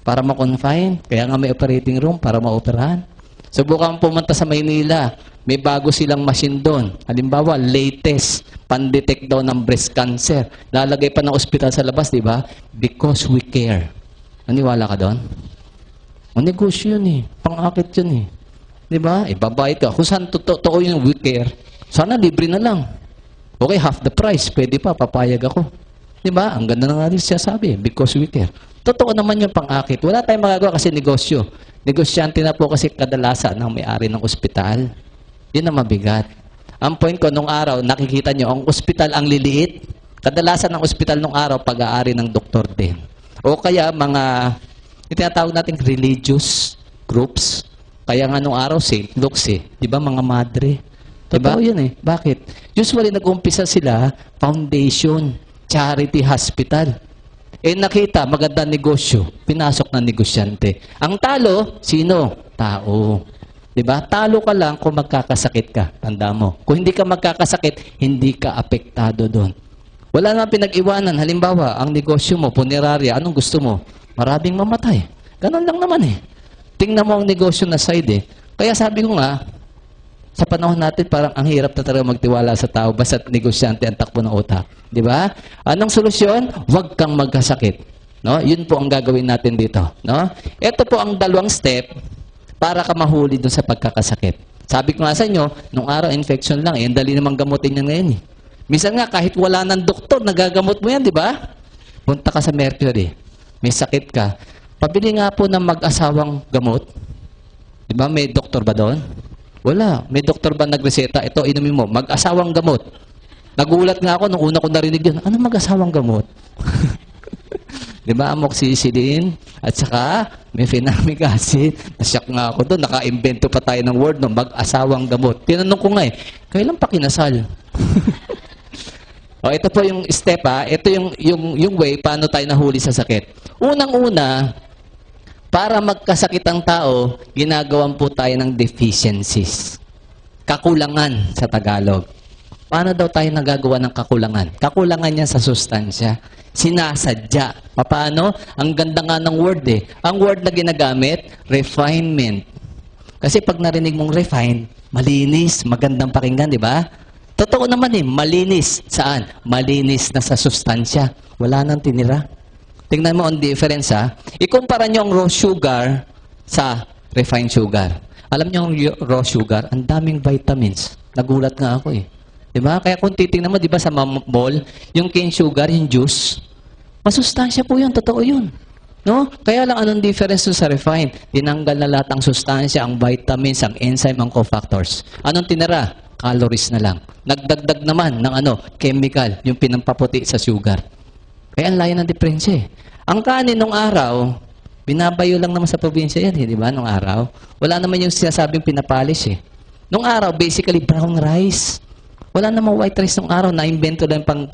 [SPEAKER 2] para ma-confine. Kaya nga may operating room para ma-operahan. Subukan pumunta sa Maynila. May bago silang machine doon. Halimbawa, latest, pan-detect daw ng breast cancer. Lalagay pa ng ospital sa labas, di ba? Because we care. Naniwala ka doon? O negosyo yun eh. Pang-akit yun eh. Di ba? Ibabayad ka. Kung saan totoo yung we care, sana libre na lang. Okay, half the price. Pwede pa, papayag ako. Di ba? Ang ganda na nga rin siya sabi, because we care. Totoo naman yung pang-akit. Wala tayong magagawa kasi negosyo. Negosyante na po kasi kadalasan ng may-ari ng ospital. Yun ang mabigat. Ang point ko, nung araw, nakikita nyo, ang ospital ang liliit. Kadalasan ng ospital nung araw, pag-aari ng doktor din. O kaya mga, tinatawag natin religious. groups. Kaya nga nung araw, St. Luke's Di ba mga madre? Totoo yun Bakit? Usually nag-umpisa sila, foundation, charity hospital. Nakita, magandang negosyo, pinasok ng negosyante. Ang talo, sino? Tao. Diba? Talo ka lang kung magkakasakit ka. Tanda mo. Kung hindi ka magkakasakit, hindi ka apektado doon. Wala naman pinag-iwanan. Halimbawa, ang negosyo mo, punerarya, anong gusto mo? Maraming mamatay. Ganon lang naman Tingnan mo ang negosyo na side Kaya sabi ko nga, sa panahon natin, parang ang hirap na talaga magtiwala sa tao basta't negosyante ang takbo ng utak. Di ba? Anong solusyon? Huwag kang magkasakit. No? Yun po ang gagawin natin dito. No? Ito po ang dalawang step para ka mahuli dun sa pagkakasakit. Sabi ko nga sa inyo, nung araw, infection lang. Ang dali namang gamutin yan ngayon Minsan nga, kahit wala ng doktor, nagagamot mo yan, di ba? Punta ka sa Mercury. May sakit ka. Pabili nga po ng mag-asawang gamot. Di ba? May doktor ba doon? Wala. May doktor ba nagreseta? Ito, inumin mo. Mag-asawang gamot. Nagulat nga ako nung una ko narinig yun. Ano mag-asawang gamot? Di ba? Amoxicillin. At saka, mefenamic acid. Nasyak nga ako doon. Naka-invento pa tayo ng word no? Mag-asawang gamot. Tinanong ko nga kailan pa kinasal? Ito po yung step Ito yung way paano tayo nahuli sa sakit. Unang-una, para magkasakit ang tao, ginagawan po tayo ng deficiencies. Kakulangan sa Tagalog. Paano daw tayo nagagawa ng kakulangan? Kakulangan niya sa sustansya. Sinasadya. Paano? Ang ganda nga ng word Ang word na ginagamit, refinement. Kasi pag narinig mong refine, malinis, magandang pakinggan, di ba? Totoo naman malinis. Saan? Malinis na sa sustansya. Wala nang tinira. Tingnan mo ang difference Ikumpara nyo ang raw sugar sa refined sugar. Alam nyo ang raw sugar, ang daming vitamins. Nagulat nga ako Diba? Kaya kung titingnan mo, diba sa mall, yung cane sugar, yung juice, masustansya po yun, totoo yun. No? Kaya lang anong difference sa refined? Tinanggal na lahat ang sustansya, ang vitamins, ang enzyme, ang cofactors. Anong tinira? Calories na lang. Nagdagdag naman ng chemical, yung pinampaputi sa sugar. Kaya ang layo ng diferensya Ang kanin nung araw, binabayo lang naman sa probinsya yan di ba? Nung araw. Wala naman yung sinasabing pinapalis Nung araw, basically brown rice. Wala namang white rice nung araw, na-invento lang pang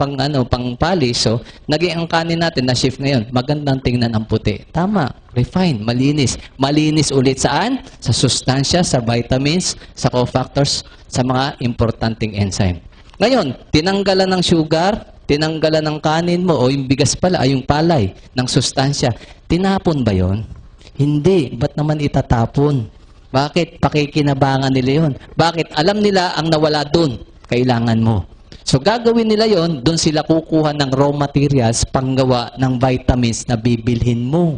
[SPEAKER 2] palis. So, naging ang kanin natin na shift ngayon. Magandang tingnan ang puti. Tama, refine, malinis. Malinis ulit saan? Sa sustansya, sa vitamins, sa cofactors, sa mga importanteng enzyme. Ngayon, tinanggalan ng sugar, tinanggalan ng kanin mo, o yung bigas pala, ay yung palay, ng sustansya. Tinapon ba yon? Hindi. Ba't naman itatapon? Bakit? Pakikinabangan nila yon. Bakit? Alam nila ang nawala dun. Kailangan mo. So, gagawin nila yon, doon sila kukuha ng raw materials panggawa ng vitamins na bibilhin mo.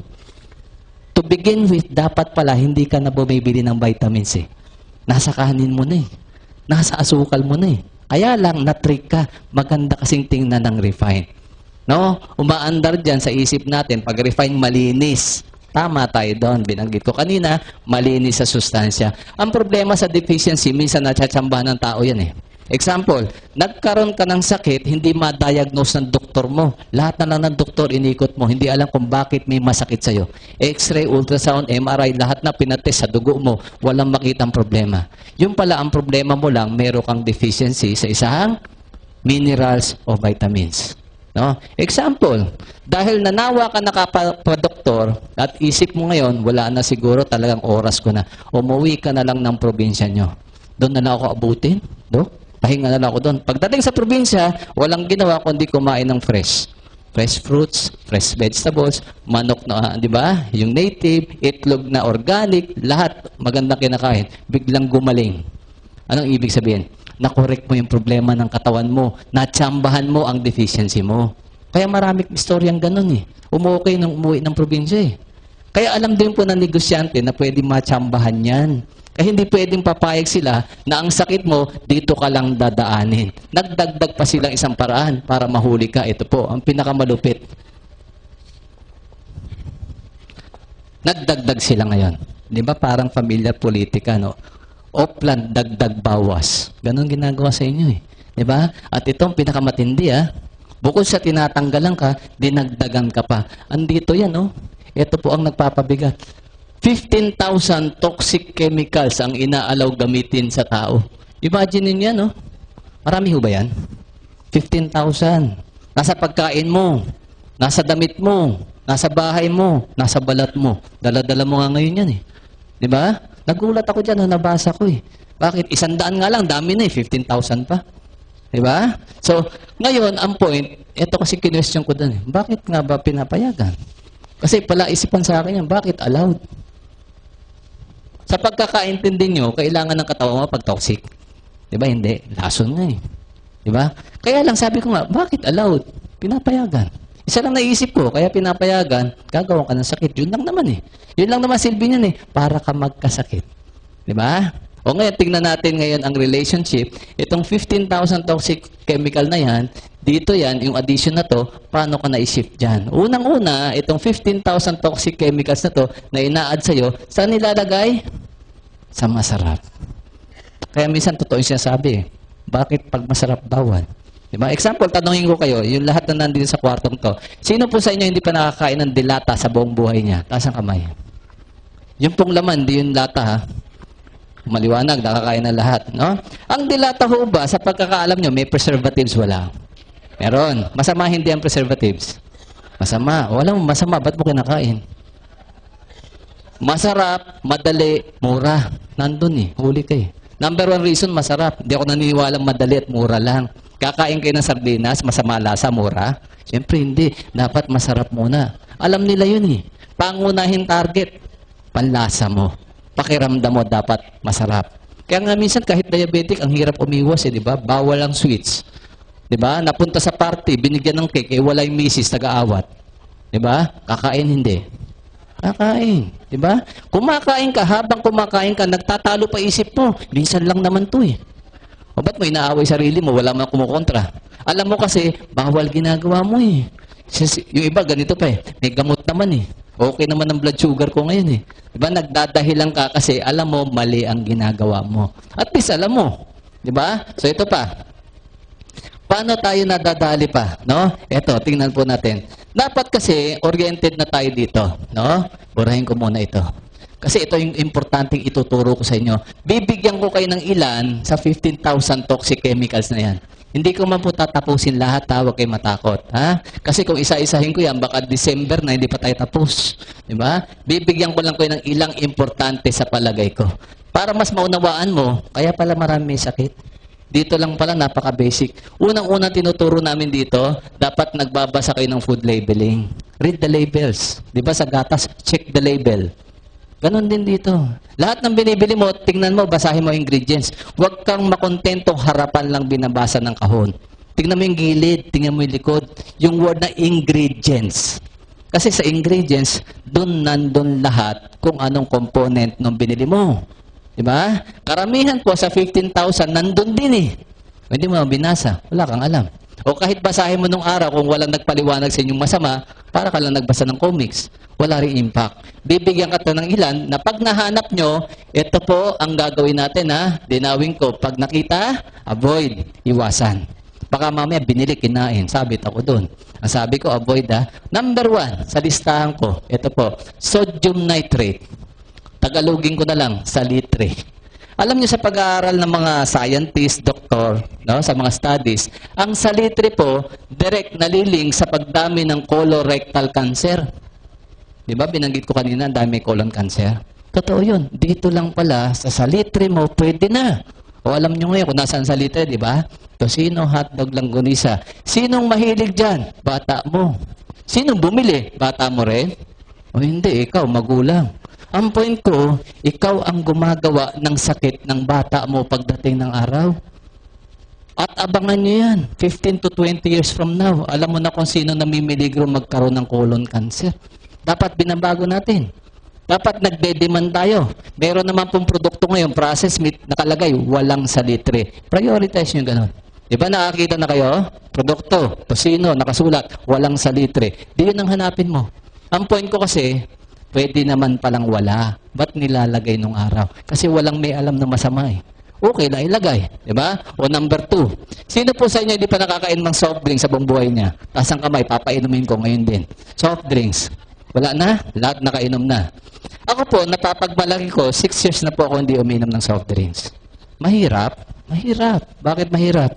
[SPEAKER 2] To begin with, dapat pala, hindi ka na bumibili ng vitamins Nasa kanin mo na Nasa asukal mo na Kaya lang, na-trick ka. Maganda kasing tingnan ng refine. No? Umaandar dyan sa isip natin, pag refine, malinis. Tama tayo doon. Binanggit ko kanina, malinis sa sustansya. Ang problema sa deficiency, minsan natsatsambahan ng tao yan Example, nagkaroon ka ng sakit, hindi ma-diagnose ng doktor mo. Lahat na lang ng doktor inikot mo, hindi alam kung bakit may masakit sa'yo. X-ray, ultrasound, MRI, lahat na pinatest sa dugo mo, walang makitang problema. Yung pala ang problema mo lang, meron kang deficiency sa isang minerals o vitamins. No? Example, dahil nanawa ka nakapadoktor at isip mo ngayon, wala na siguro talagang oras ko na. Umuwi ka na lang ng probinsya nyo. Doon na lang ako abutin. Pahinga na lang ako doon. Pagdating sa probinsya, walang ginawa kundi kumain ng fresh. Fresh fruits, fresh vegetables, manok na, di ba? Yung native, itlog na organic, lahat magandang kinakain. Biglang gumaling. Anong ibig sabihin? Na-correct mo yung problema ng katawan mo. Natsambahan mo ang deficiency mo. Kaya maraming istoryang ganun Umukay nung umuwi ng probinsya Kaya alam din po ng negosyante na pwede matsambahan yan. Kaya hindi pwedeng papayag sila na ang sakit mo, dito ka lang dadaanin. Nagdagdag pa silang isang paraan para mahuli ka. Ito po, ang pinakamalupit. Nagdagdag sila ngayon. Di ba parang familiar politika, no? Oplan, dagdag, bawas. Ganon ginagawa sa inyo Di ba? At itong pinakamatindi, bukod sa tinatanggalan ka, dinagdagan ka pa. Andito yan, no? Ito po ang nagpapabigat. 15,000 toxic chemicals ang inaalaw gamitin sa tao. Imagine niyo yan, no? Marami ho ba yan? 15,000. Nasa pagkain mo, nasa damit mo, nasa bahay mo, nasa balat mo. Dala-dala mo nga ngayon yan, eh. Di ba? Nagulat ako dyan, nabasa ko, eh. Bakit? 100 nga lang, dami na, eh. 15,000 pa. Di ba? So, ngayon, ang point, ito kasi kinwestiyon ko doon, eh. Bakit nga ba pinapayagan? Kasi pala isipan sa akin yan, bakit allowed? Sa pagkakaintindi nyo, kailangan ng katawan mo pag toxic. Di ba? Hindi. Lason nga eh. Di ba? Kaya lang sabi ko nga, bakit allowed? Pinapayagan. Isa lang naisip ko, kaya pinapayagan, gagawa ka ng sakit. Yun lang naman eh. Yun lang naman silbi niyan eh, para ka magkasakit. Di ba? O ngayon, tingnan natin ngayon ang relationship. Itong 15,000 toxic chemical na yan, dito yan, yung addition na to, paano ka na-shift dyan? Unang-una, itong 15,000 toxic chemicals na to, na ina-add sa'yo, saan nilalagay? Sa masarap. Kaya minsan, totoo yung sinasabi eh. Bakit pag masarap bawal? Diba? Example, tanongin ko kayo, yung lahat na nandito sa kwartong to, sino po sa inyo hindi pa nakakain ng dilata sa buong buhay niya? Taas ang kamay. Yung pong laman, di yung lata ha. Maliwanag, nakakain na lahat. No? Ang dilata ho ba, sa pagkakaalam nyo, may preservatives wala? Meron. Masama hindi ang preservatives? Masama. Walang masama, ba't mo kinakain? Masarap, madali, mura. Nandun eh, huli kayo. Number 1 reason, masarap. Hindi ako naniniwalang madali at mura lang. Kakain kayo ng sardinas, masama lasa, mura? Siyempre hindi. Dapat masarap muna. Alam nila yun eh. Pangunahin target, panlasa mo. Pakiramdam mo dapat masarap. Kaya nga minsan kahit diabetic, ang hirap umiwas eh, di ba? Bawal ang sweets. Di ba? Napunta sa party, binigyan ng cake, eh wala yung misis, nag-aawat. Di ba? Kakain hindi. Kakain. Di ba? Kumakain ka, habang kumakain ka, nagtatalo pa isip mo. Minsan lang naman to eh. O ba't mo inaaway sarili mo? Wala man kumukontra. Alam mo kasi, bawal ginagawa mo eh. Yung iba, ganito pa eh. May gamot naman eh. Okay naman ang blood sugar ko ngayon eh. Diba? Nagdadahilan ka kasi alam mo mali ang ginagawa mo. At least alam mo. Diba? So ito pa. Paano tayo nadadali pa? No? Ito, tingnan po natin. Dapat kasi oriented na tayo dito. No? Burahin ko muna ito. Kasi ito yung importanteng ituturo ko sa inyo. Bibigyan ko kayo ng ilan sa 15,000 toxic chemicals na yan. Hindi ko man po tatapusin lahat, huwag kayo matakot. Ha? Kasi kung isa-isahin ko yan, baka December na hindi pa tayo tapos. Diba? Bibigyan ko lang kayo ng ilang importante sa palagay ko. Para mas maunawaan mo, kaya pala marami may sakit. Dito lang pala, napaka-basic. Unang-unang tinuturo namin dito, dapat nagbabasa kayo ng food labeling. Read the labels. Diba sa gatas, check the label. Ganon din dito. Lahat ng binibili mo, tingnan mo, basahin mo ingredients. Huwag kang makontento, harapan lang binabasa ng kahon. Tingnan mo yung gilid, tingnan mo yung likod. Yung word na ingredients. Kasi sa ingredients, nandun lahat kung anong component ng binili mo. Diba? Karamihan po sa 15,000, nandun din eh. Hindi mo binasa, wala kang alam. O kahit basahin mo nung araw, kung walang nagpaliwanag sa inyong masama, para ka lang nagbasa ng comics. Wala rin impact. Bibigyan ka to ng ilan na pag nahanap nyo, ito po ang gagawin natin ha. Dinawin ko, pag nakita, avoid, iwasan. Baka mamaya binili, kinain. Sabit ako doon. Ang sabi ko, avoid ha. Number 1, sa listahan ko, ito po, sodium nitrate. Tagalogin ko na lang, salitre. Alam niyo sa pag-aaral ng mga scientist, doktor, no, sa mga studies, ang salitre po, direct naliling sa pagdami ng colorectal cancer. Di ba? Binanggit ko kanina, ang dami colon cancer. Totoo yun. Dito lang pala, sa salitre mo, pwede na. O alam nyo ngayon kung nasaan salitre, di ba? Tosino, hotdog, langgonisa. Sinong mahilig dyan? Bata mo. Sinong bumili? Bata mo rin? O hindi, ikaw, magulang. Ang point ko, ikaw ang gumagawa ng sakit ng bata mo pagdating ng araw. At abangan nyo yan, 15 to 20 years from now, alam mo na kung sino namimiligro magkaroon ng colon cancer. Dapat binabago natin. Dapat nagde-demand tayo. Meron naman pong produkto ngayon, processed meat, nakalagay, walang salitre. Prioritize nyo ganun. Diba nakakita na kayo? Produkto, tosino, nakasulat, walang salitre. Di yun ang hanapin mo. Ang point ko kasi, pwede naman palang wala. Ba't nilalagay nung araw? Kasi walang may alam na masama eh. Okay na ilagay. Diba? O number 2. Sino po sa inyo hindi pa nakakain ng soft drinks sa buong buhay niya? Taas ang kamay, papainumin ko ngayon din. Soft drinks. Wala na? Lahat nakainom na. Ako po, napapagmalaki ko, 6 years na po ako hindi uminom ng soft drinks. Mahirap? Mahirap. Bakit mahirap?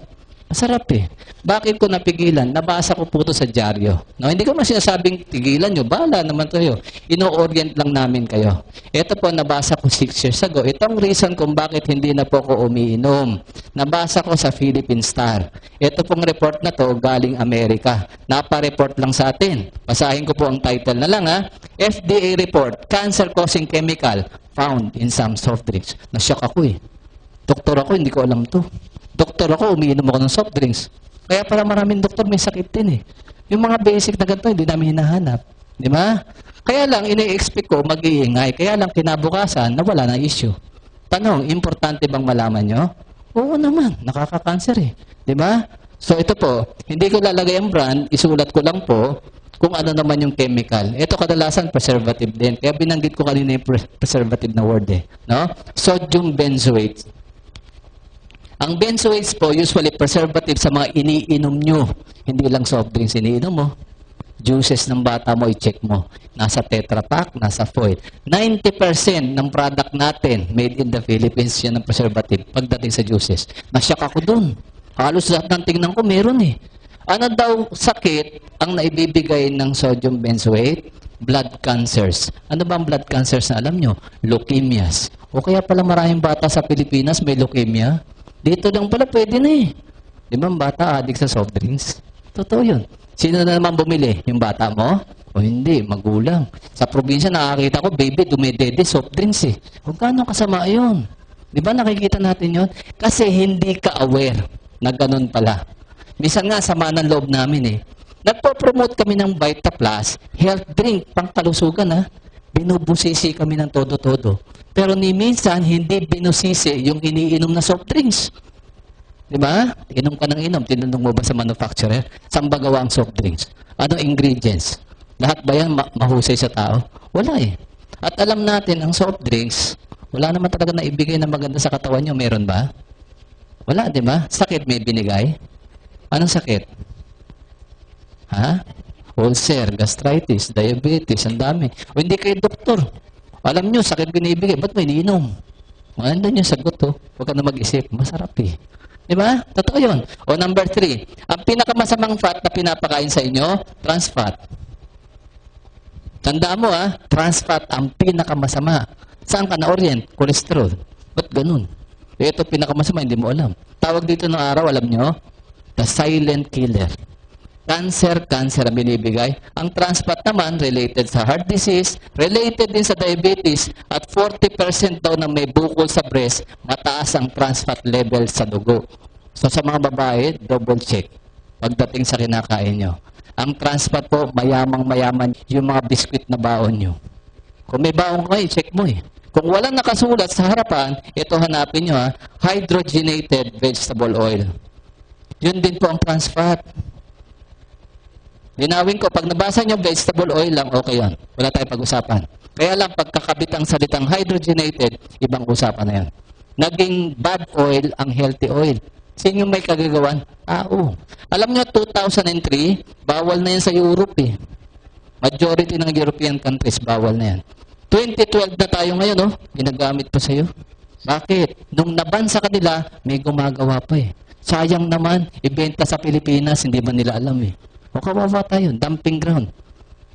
[SPEAKER 2] Masarap eh. Bakit ko napigilan? Nabasa ko po ito sa dyaryo. No, hindi ko man sinasabing tigilan nyo. Bahala naman kayo. Ino-orient lang namin kayo. Ito po, nabasa ko 6 years ago. Itong reason kung bakit hindi na po ako umiinom. Nabasa ko sa Philippine Star. Ito pong report na to galing Amerika. Napa-report lang sa atin. Basahin ko po ang title na lang ha. FDA report, cancer-causing chemical found in some soft drinks. Nashock ako eh. Doktor ako, hindi ko alam to. Doktor ako, umiinom ako ng soft drinks. Kaya para maraming doktor may sakit din eh. Yung mga basic na ganito, hindi namin hinahanap. Di ba? Kaya lang, ina-expect ko, mag-iingay. Kaya lang, kinabukasan, nawala na issue. Tanong, importante bang malaman nyo? Oo naman, nakaka-cancer eh. Di ba? So ito po, hindi ko lalagay ang brand, isulat ko lang po kung ano naman yung chemical. Ito kadalasan preservative din. Kaya binanggit ko kanina yung preservative na word eh. No? Sodium benzoate. Ang benzoates po, usually preservative sa mga iniinom nyo. Hindi lang soft drinks iniinom mo. Juices ng bata mo, i-check mo. Nasa Tetra Pak, nasa foil. 90% ng product natin made in the Philippines, yan ang preservative pagdating sa juices. Nasyak ako dun. Halos lahat ng tingnan ko, meron eh. Ano daw sakit ang naibibigay ng sodium benzoate? Blood cancers. Ano ba ang blood cancers na alam nyo? Leukemias. O kaya pala maraming bata sa Pilipinas may leukemia. Dito lang pala pwede na eh. Di ba ang bata addict sa soft drinks? Totoo yun. Sino na naman bumili? Yung bata mo? O hindi, magulang. Sa probinsya nakakita ko, baby, dumedede soft drinks eh. Kung gaano kasama yun? Di ba nakikita natin yun? Kasi hindi ka aware na ganun pala. Minsan nga, sama ng loob namin eh. Nagpo-promote kami ng Vita Plus, health drink, pangkalusugan ha. Binubusisi kami ng todo-todo. Pero ni minsan, hindi binusisi yung iniinom na soft drinks. Di ba? Inom ka ng inom. Tinanong mo ba sa manufacturer? Saan ba gawa ang soft drinks? Ano ingredients? Lahat ba yan mahusay sa tao? Wala eh. At alam natin, ang soft drinks, wala naman talaga na ibigay na maganda sa katawan nyo. Meron ba? Wala, di ba? Sakit may binigay? Anong sakit? Ha? Ulcer, gastritis, diabetes, ang dami. O hindi kayo doktor. Alam nyo, sakit binibigay. Ba't may iniinom? Maganda yung sagot to. Huwag ka na mag-isip. Masarap eh. Di ba? Totoo yun. O number 3, ang pinakamasamang fat na pinapakain sa inyo, trans fat. Tandaan mo trans fat ang pinakamasama. Saan ka na-orient? Cholesterol. Ba't ganun? Ito pinakamasama, hindi mo alam. Tawag dito ng araw, alam nyo? The silent killer. Cancer ang binibigay. Ang trans fat naman, related sa heart disease, related din sa diabetes, at 40% daw na may bukol sa breast, mataas ang trans fat level sa dugo. So sa mga babae, double check pagdating sa kinakain nyo. Ang trans fat po, mayamang-mayaman yung mga biskwit na baon nyo. Kung may baon kayo, check mo eh. Kung walang nakasulat sa harapan, ito hanapin nyo hydrogenated vegetable oil. Yun din po ang trans fat. Linawin ko, pag nabasa nyo vegetable oil lang, okay yan. Wala tayong pag-usapan. Kaya lang, pagkakabit ang salitang hydrogenated, ibang usapan na yan. Naging bad oil ang healthy oil. Sino yung may kagagawan? Tao. Alam nyo, 2003, bawal na yan sa Europe eh. Majority ng European countries, bawal na yan. 2012 na tayo ngayon, ginagamit pa sa'yo. Bakit? Nung naban sa kanila, may gumagawa pa eh. Sayang naman, ibenta sa Pilipinas, hindi man nila alam eh. O kawawa tayo, dumping ground.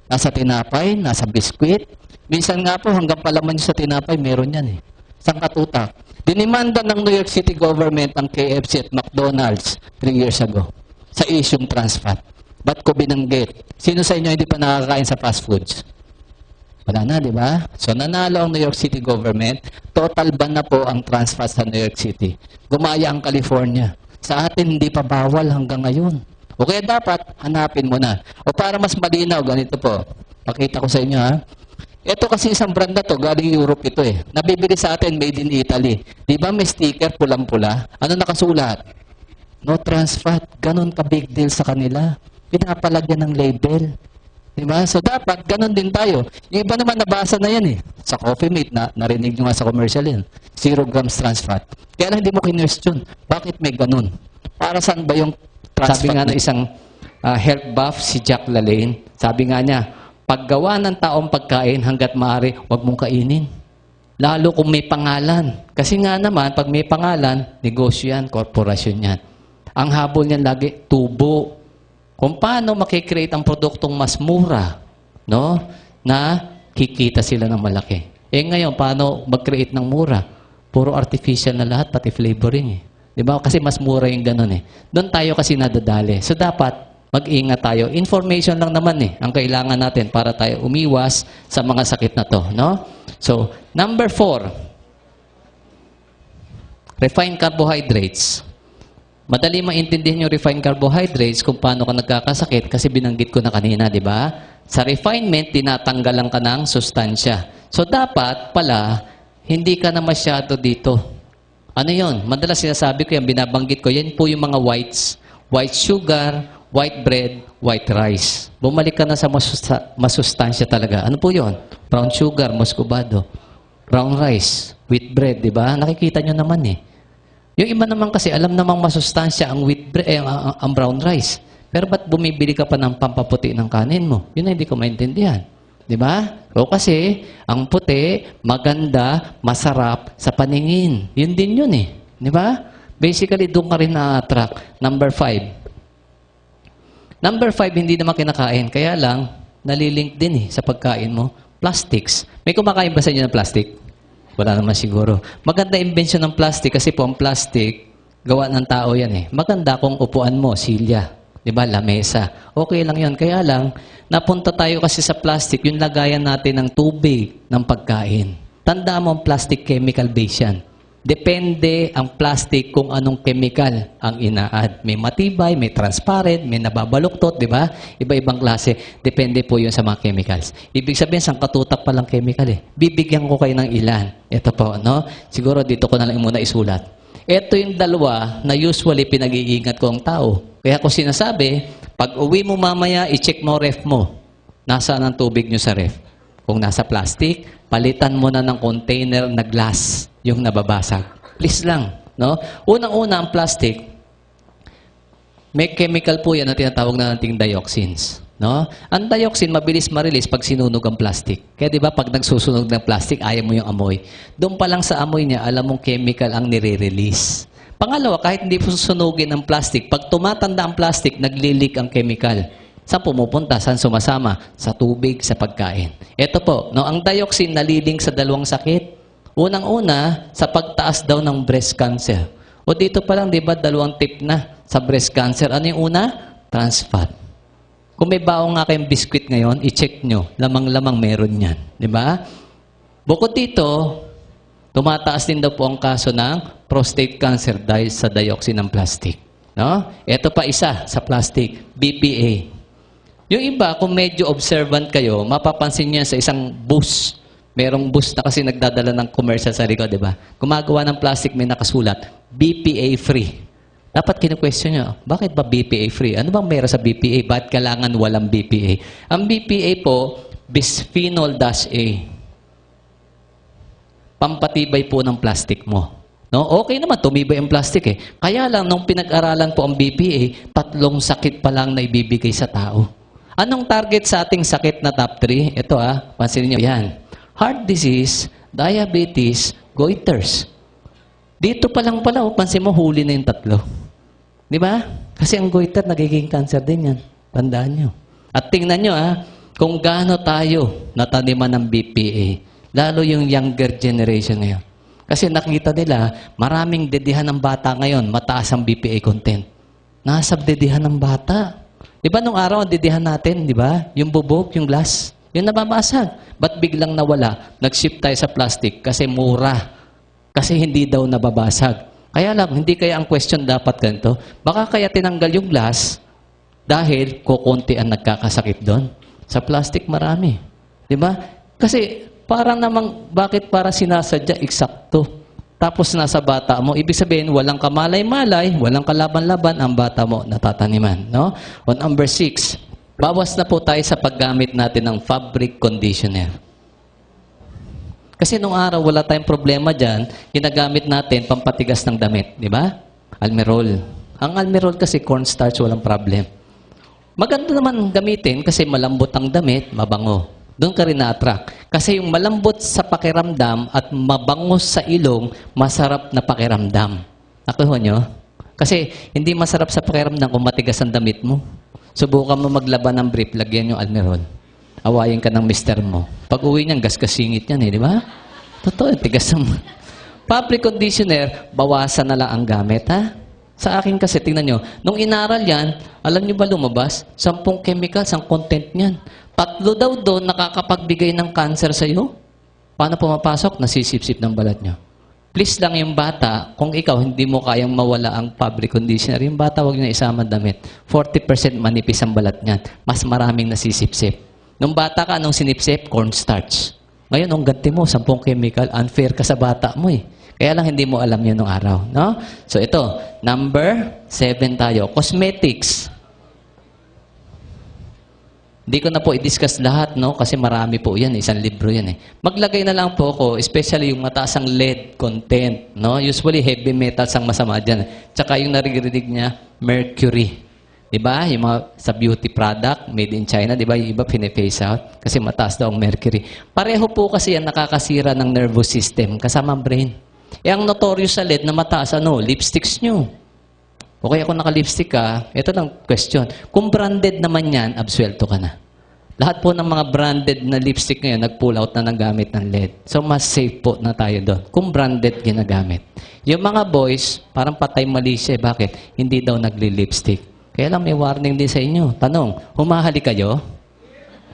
[SPEAKER 2] Nasa tinapay, nasa biskwit. Minsan nga po, hanggang palaman nyo sa tinapay, meron yan eh. Isang katutak. Dinimanda ng New York City government ang KFC at McDonald's 3 years ago sa isyung trans fat. Ba't ko binanggit? Sino sa inyo hindi pa nakakain sa fast foods? Wala na, di ba? So, nanalo ang New York City government. Total ban na po ang trans fat sa New York City. Gumaya ang California. Sa atin, hindi pa bawal hanggang ngayon. O kaya dapat, hanapin mo na. O para mas malinaw, ganito po. Pakita ko sa inyo Ito kasi isang brand na to, galing Europe ito eh. Nabibili sa atin, made in Italy. Di ba may sticker, pulang-pula? Ano nakasulat? No trans fat. Ganon ka big deal sa kanila. Pinapalagyan ng label. Di ba? So dapat, ganon din tayo. Yung iba naman nabasa na yan eh. Sa Coffee Mate, narinig nyo nga sa commercial yan. 0 grams trans fat. Kaya lang hindi mo kinwestiyon. Bakit may ganon? Para saan ba yung trans fat? Sabi nga ng isang health buff, si Jack LaLanne, sabi nga niya, paggawa ng taong pagkain hanggat maaari, huwag mong kainin. Lalo kung may pangalan. Kasi nga naman, pag may pangalan, negosyo yan, korporasyon yan. Ang habol niyan lagi, tubo. Kung paano makikreate ang produktong mas mura, no? Na kikita sila ng malaki. Eh ngayon, paano mag-create ng mura? Puro artificial na lahat, pati flavoring eh. Di ba? Kasi mas mura yung ganun eh. Doon tayo kasi nadadali. So dapat, mag-ingat tayo. Information lang naman eh, ang kailangan natin para tayo umiwas sa mga sakit na to, no? So, number 4, refined carbohydrates. Madali maintindihan yung refined carbohydrates kung paano ka nagkakasakit kasi binanggit ko na kanina, di ba? Sa refinement, tinatanggalan ka ng sustansya. So, dapat pala, hindi ka na masyado dito. Ano yon? Madalas sinasabi ko yan, binabanggit ko, yan po yung mga whites. White sugar, white bread, white rice. Bumalik ka na sa masustansya talaga. Ano po yon? Brown sugar, muscovado. Brown rice, wheat bread, di ba? Nakikita nyo naman eh. Yung iba naman kasi, alam namang masustansya ang wheat bread, ang brown rice. Pero ba't bumibili ka pa ng pampaputi ng kanin mo? Yun na hindi ko maintindihan. Di ba? O kasi, ang puti, maganda, masarap sa paningin. Yun din yun eh. Di ba? Basically, doon ka rin na-attract. Number 5. Number 5, hindi naman kinakain. Kaya lang, nalilink din eh sa pagkain mo. Plastics. May kumakain ba sa inyo ng plastic? Wala naman siguro. Maganda invention ng plastic kasi po ang plastic, gawa ng tao yan eh. Maganda kung upuan mo, silya. Diba? Lamesa. Okay lang yun. Kaya lang, napunta tayo kasi sa plastic, yung lagayan natin ng tubig ng pagkain. Tandaan mo ang plastic chemical base yan. Depende ang plastic kung anong chemical ang ina-add. May matibay, may transparent, may nababaluktot, di ba? Iba-ibang klase. Depende po yun sa mga chemicals. Ibig sabihin, sangkatutak pa lang chemical eh. Bibigyan ko kayo ng ilan. Ito po, no? Siguro dito ko na lang muna isulat. Ito yung dalawa na usually pinag-iingat ko ang tao. Kaya ko sinasabi, pag uwi mo mamaya, i-check mo ref mo. Nasaan ang tubig nyo sa ref? Kung nasa plastic, palitan mo na ng container na glass yung nababasag. Please lang, no? Unang-una ang plastic, may chemical po yan na tinatawag na nating dioxins, no? Ang dioxin mabilis ma-release pag sinunog ang plastic. Kaya 'di ba pag nagsusunog ng plastic, ayaw mo yung amoy. Doon pa lang sa amoy niya, alam mong chemical ang nire-release. Pangalawa, kahit hindi po susunugin ang plastic, pag tumatanda ang plastic, nagli-leak ang chemical. Saan pumupunta? Saan sumasama? Sa tubig, sa pagkain. Ito po, no, ang dioxin nalilink sa dalawang sakit. Unang-una, sa pagtaas daw ng breast cancer. O dito pa lang, di ba, 2 tip na sa breast cancer. Ano yung una? Trans fat. Kung may baong nga kayong biskwit ngayon, i-check nyo. Lamang-lamang meron yan. Di ba? Bukod dito, tumataas din daw po ang kaso ng prostate cancer dahil sa dioxin ng plastic. No? Ito pa isa sa plastic, BPA. Yung iba, kung medyo observant kayo, mapapansin niyo sa isang bus. Merong bus na kasi nagdadala ng commercial sa likod, di ba? Gumagawa ng plastic, may nakasulat, BPA-free. Dapat kinu-question nyo, bakit ba BPA-free? Ano bang meron sa BPA? Bakit kailangan walang BPA? Ang BPA po, bisphenol-A. Pampatibay po ng plastic mo. No? Okay naman, tumibay ang plastic eh. Kaya lang, nung pinag-aralan po ang BPA, 3 sakit pa lang na ibibigay sa tao. Anong target sa ating sakit na top 3? Ito pansinin nyo yan. Heart disease, diabetes, goiters. Dito pa lang pala, pansin mo, huli na yung 3. Di ba? Kasi ang goiter, nagiging cancer din yan. Tandaan nyo. At tingnan nyo, kung gaano tayo nataniman ng BPA, lalo yung younger generation ngayon. Kasi nakita nila, maraming dedihan ng bata ngayon, mataas ang BPA content. Nasa dedihan ng bata. Di ba nung araw, ang dedihan natin, di ba? Yung bubog, yung glass. Yung nababasag. Ba't biglang nawala? Nag-shift tayo sa plastic kasi mura. Kasi hindi daw nababasag. Kaya lang, hindi kaya ang question dapat ganito. Baka kaya tinanggal yung glass dahil kukunti ang nagkakasakit doon. Sa plastic marami. Di ba? Kasi parang namang, bakit para sinasadya eksakto? Tapos nasa bata mo, ibig sabihin, walang kamalay-malay, walang kalaban-laban, ang bata mo natataniman. No? On number 6, bawas na po tayo sa paggamit natin ng fabric conditioner. Kasi nung araw, wala tayong problema dyan, ginagamit natin pampatigas ng damit. Di ba? Almerol. Ang almerol kasi cornstarch, walang problem. Maganda naman gamitin kasi malambot ang damit, mabango. Doon ka rin na-attract. Kasi yung malambot sa pakiramdam at mabango sa ilong, masarap na pakiramdam. Nakuha nyo? Kasi hindi masarap sa pakiramdam kung matigas ang damit mo. Subukan mo maglaban ng brief, lagyan yung almerol. Awayin ka ng mister mo. Pag uwi niyan, gas-kasingit yan di ba? Totoo, tigas ang... Fabric conditioner, bawasan na lang ang gamit, ha? Sa akin kasi, tingnan nyo, nung inaral yan, alam nyo ba lumabas? 10 chemicals ang content niyan. 3 daw doon nakakapagbigay ng cancer sa'yo. Paano pumapasok? Nasisip-sip ng balat nyo. Please lang yung bata, kung ikaw hindi mo kayang mawala ang fabric conditioner, yung bata huwag nyo na isama damit. 40% manipis ang balat niyan. Mas maraming nasisip-sip. Nung bata ka, anong sinipsip? Cornstarch. Ngayon, ang ganti mo, 10 chemical, unfair ka sa bata mo eh. Kaya lang hindi mo alam yun nung araw. No? So ito, number 7 tayo. Cosmetics. Hindi ko na po i-discuss lahat, no? Kasi marami po yan. Isang libro yan eh. Maglagay na lang po ako, especially yung mataas ang lead content. No? Usually, heavy metals ang masama dyan. Tsaka yung naririnig niya, mercury. Diba? Yung mga sa beauty product, made in China, diba? Yung iba pine-face out kasi mataas daw ang mercury. Pareho po kasi yan nakakasira ng nervous system kasama ang brain. Ang notorious sa lead na mataas, lipsticks nyo. O kaya kung naka-lipstick ka, ito lang question. Kung branded naman yan, absuelto ka na. Lahat po ng mga branded na lipstick ngayon, nag-pull out na ng gamit ng lead. So, mas safe po na tayo doon. Kung branded ginagamit. Yung mga boys, parang patay mali siya. Bakit? Hindi daw nagli-lipstick. Kaya lang may warning din sa inyo. Tanong, humahali kayo?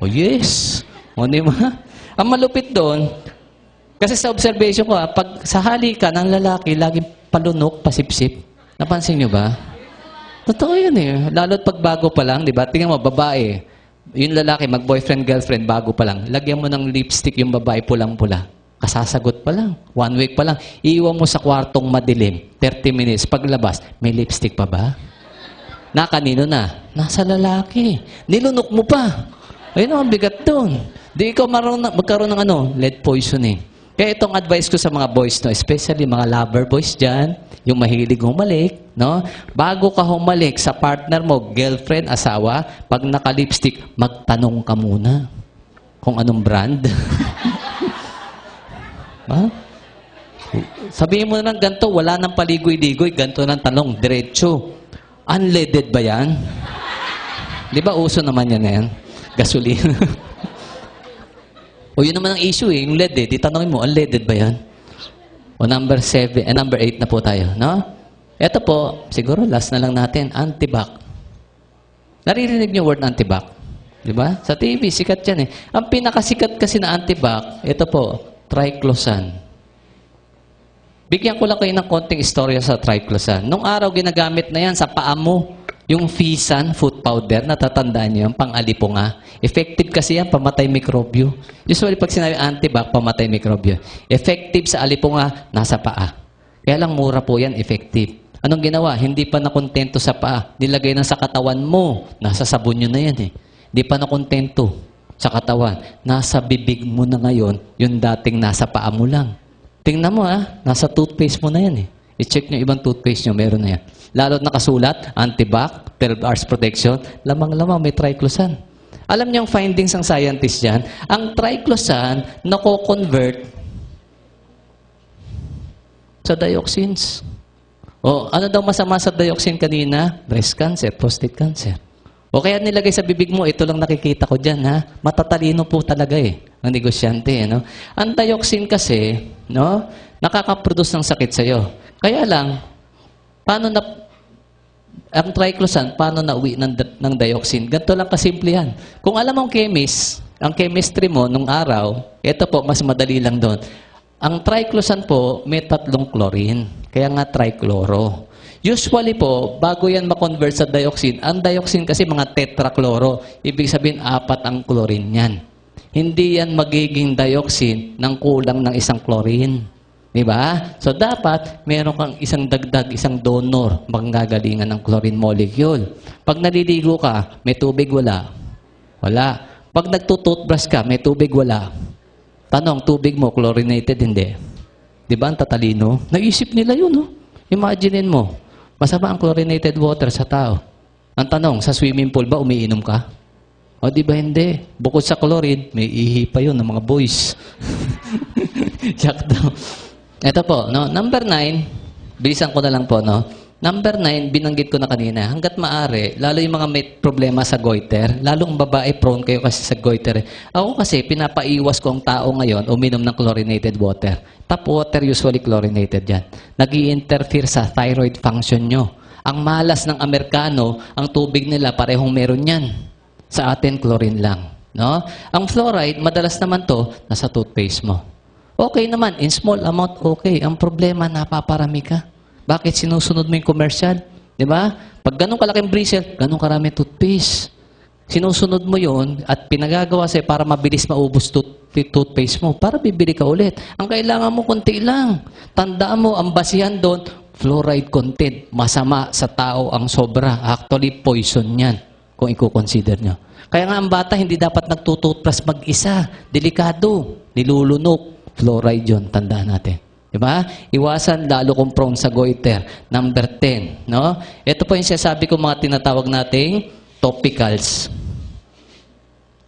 [SPEAKER 2] Oh, yes. O, di ba? Ang malupit doon, kasi sa observation ko, pag sa hali ka ng lalaki, laging palunok, pasipsip. Napansin nyo ba? Totoo yan eh. Lalo't pag bago pa lang, di ba? Tingnan mo, babae. Yung lalaki, mag-boyfriend, girlfriend, bago pa lang. Lagyan mo ng lipstick yung babae pulang-pula. Kasasagot pa lang. 1 week pa lang. Iiwan mo sa kwartong madilim. 30 minutes. Paglabas, may lipstick pa ba? Na kanino na? Nasa lalaki. Nilunok mo pa. Ayun ang bigat doon. Di ikaw magkaroon ng lead poisoning. Kaya itong advice ko sa mga boys, no, especially mga lover boys dyan, yung mahilig humalik, no? Bago ka humalik sa partner mo, girlfriend, asawa, pag naka-lipstick, magtanong ka muna kung anong brand. Ha? Sabihin mo na ng ganito, wala nang paligoy-ligoy, ganito ng tanong, diretso. Unleaded ba yan? Di ba uso naman yan na yan? Gasolina. O yun naman ang issue eh, yung lead eh. Di tanongin mo, unleaded ba yan? O number 8 na po tayo, no? Ito po, siguro last na lang natin, antibac. Naririnig niyo word antibac? Di ba? Sa TV, sikat yan eh. Ang pinakasikat kasi na antibac, ito po, triclosan. Bigyan ko lang kayo ng konting istorya sa triclosan. Nung araw, ginagamit na yan sa paa mo. Yung Fisan, foot powder, natatandaan niyo, pang-alipunga. Effective kasi yan, pamatay mikrobyo. Usually, pag sinabi antibac, pamatay mikrobyo. Effective sa alipunga, nasa paa. Kaya lang mura po yan, effective. Anong ginawa? Hindi pa nakontento sa paa. Nilagay na sa katawan mo. Nasa sabon nyo na yan eh. Hindi pa nakontento sa katawan. Nasa bibig mo na ngayon, yung dating nasa paa mo lang. Tingnan mo nasa toothpaste mo na yan eh. I-check nyo ibang toothpaste nyo, meron na yan. Lalo't nakasulat, antibac, 12 hours protection, lamang-lamang may triclosan. Alam niyo ang findings ng scientist dyan? Ang triclosan, nako-convert sa dioxins. O, ano daw masama sa dioxin kanina? Breast cancer, prostate cancer. O kaya nilagay sa bibig mo, ito lang nakikita ko dyan, ha? Matatalino po talaga eh, ang negosyante, no? Ang dioxin kasi, no, nakakaproduce ng sakit sa'yo. Kaya lang, ang triclosan, paano nauwi ng dioxin? Ganito lang kasimple yan. Kung alam mong chemist, ang chemistry mo nung araw, ito po, mas madali lang doon. Ang triclosan po, may 3 chlorine. Kaya nga trichloro. Usually po, bago yan ma-convert sa dioxin, ang dioxin kasi mga tetrachloro. Ibig sabihin, 4 ang chlorine yan. Hindi yan magiging dioxin ng kulang ng 1 chlorine. Diba? So, dapat meron kang isang dagdag, isang donor manggagalingan ng chlorine molecule. Pag naliligo ka, may tubig, wala. Wala. Pag nagtutoothbrush ka, may tubig, wala. Tanong, tubig mo, chlorinated, hindi. Diba ang tatalino? Naisip nila yun, no? Imaginein mo, masama ang chlorinated water sa tao. Ang tanong, sa swimming pool ba umiinom ka? O di ba hindi? Bukod sa chlorine, may ihi pa yun ng mga boys. Yak daw. Ito po, no? Number 9, bilisan ko na lang po, no? Number 9, binanggit ko na kanina, hanggat maaari, lalo yung mga may problema sa goiter, lalong babae, prone kayo kasi sa goiter. Ako kasi, pinapaiwas ko ang tao ngayon, uminom ng chlorinated water. Tap water, usually chlorinated yan. Nag-i-interfere sa thyroid function nyo. Ang malas ng Amerikano, ang tubig nila, parehong meron yan. Sa atin, chlorine lang. No? Ang fluoride, madalas naman to, nasa toothpaste mo. Okay naman, in small amount, okay. Ang problema, napaparami ka. Bakit sinusunod mo yung commercial? Di ba? Pag ganun kalaking bristle, ganun karami toothpaste. Sinusunod mo yon at pinagagawa sa'yo para mabilis maubos toothpaste mo, para bibili ka ulit. Ang kailangan mo, konti lang. Tandaan mo, ang basihan doon, fluoride content. Masama sa tao ang sobra. Actually, poison yan, kung i-consider nyo. Kaya nga ang bata, hindi dapat nagtututpras mag-isa. Delikado. Nilulunok. Fluoride yun. Tandaan natin. Diba? Iwasan lalo kung prone sa goiter. Number 10. No? Ito po yung sinasabi ko mga tinatawag nating topicals.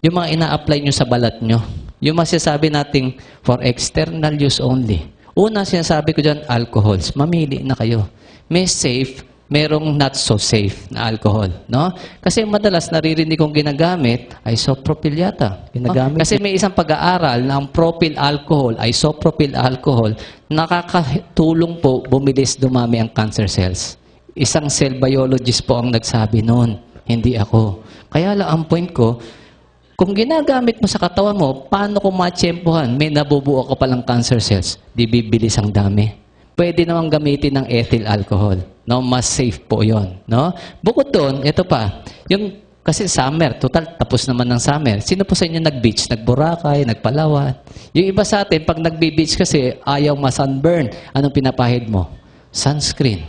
[SPEAKER 2] Yung mga ina-apply nyo sa balat nyo. Yung mga sinasabi nating for external use only. Una, sinasabi ko dyan, alcohols. Mamili na kayo. May safe, merong not so safe na alcohol. No? Kasi madalas naririnig kong ginagamit, isopropyl yata. Ginagamit. Kasi may isang pag-aaral na ang propyl alcohol, isopropyl alcohol, nakakatulong po bumilis dumami ang cancer cells. Isang cell biologist po ang nagsabi noon, hindi ako. Kaya lang ang point ko, kung ginagamit mo sa katawan mo, paano kung matsyempohan, may nabubuo ka palang cancer cells, di bibilis ang dami. Pwede namang gamitin ng ethyl alcohol. No? Mas safe po yon. No? Bukod doon, ito pa, yung, kasi summer, total, tapos naman ng summer. Sino po sa inyo nag-beach? Nag-Boracay, nagpalawan? Yung iba sa atin, pag nag-beach kasi, ayaw ma-sunburn. Anong pinapahid mo? Sunscreen.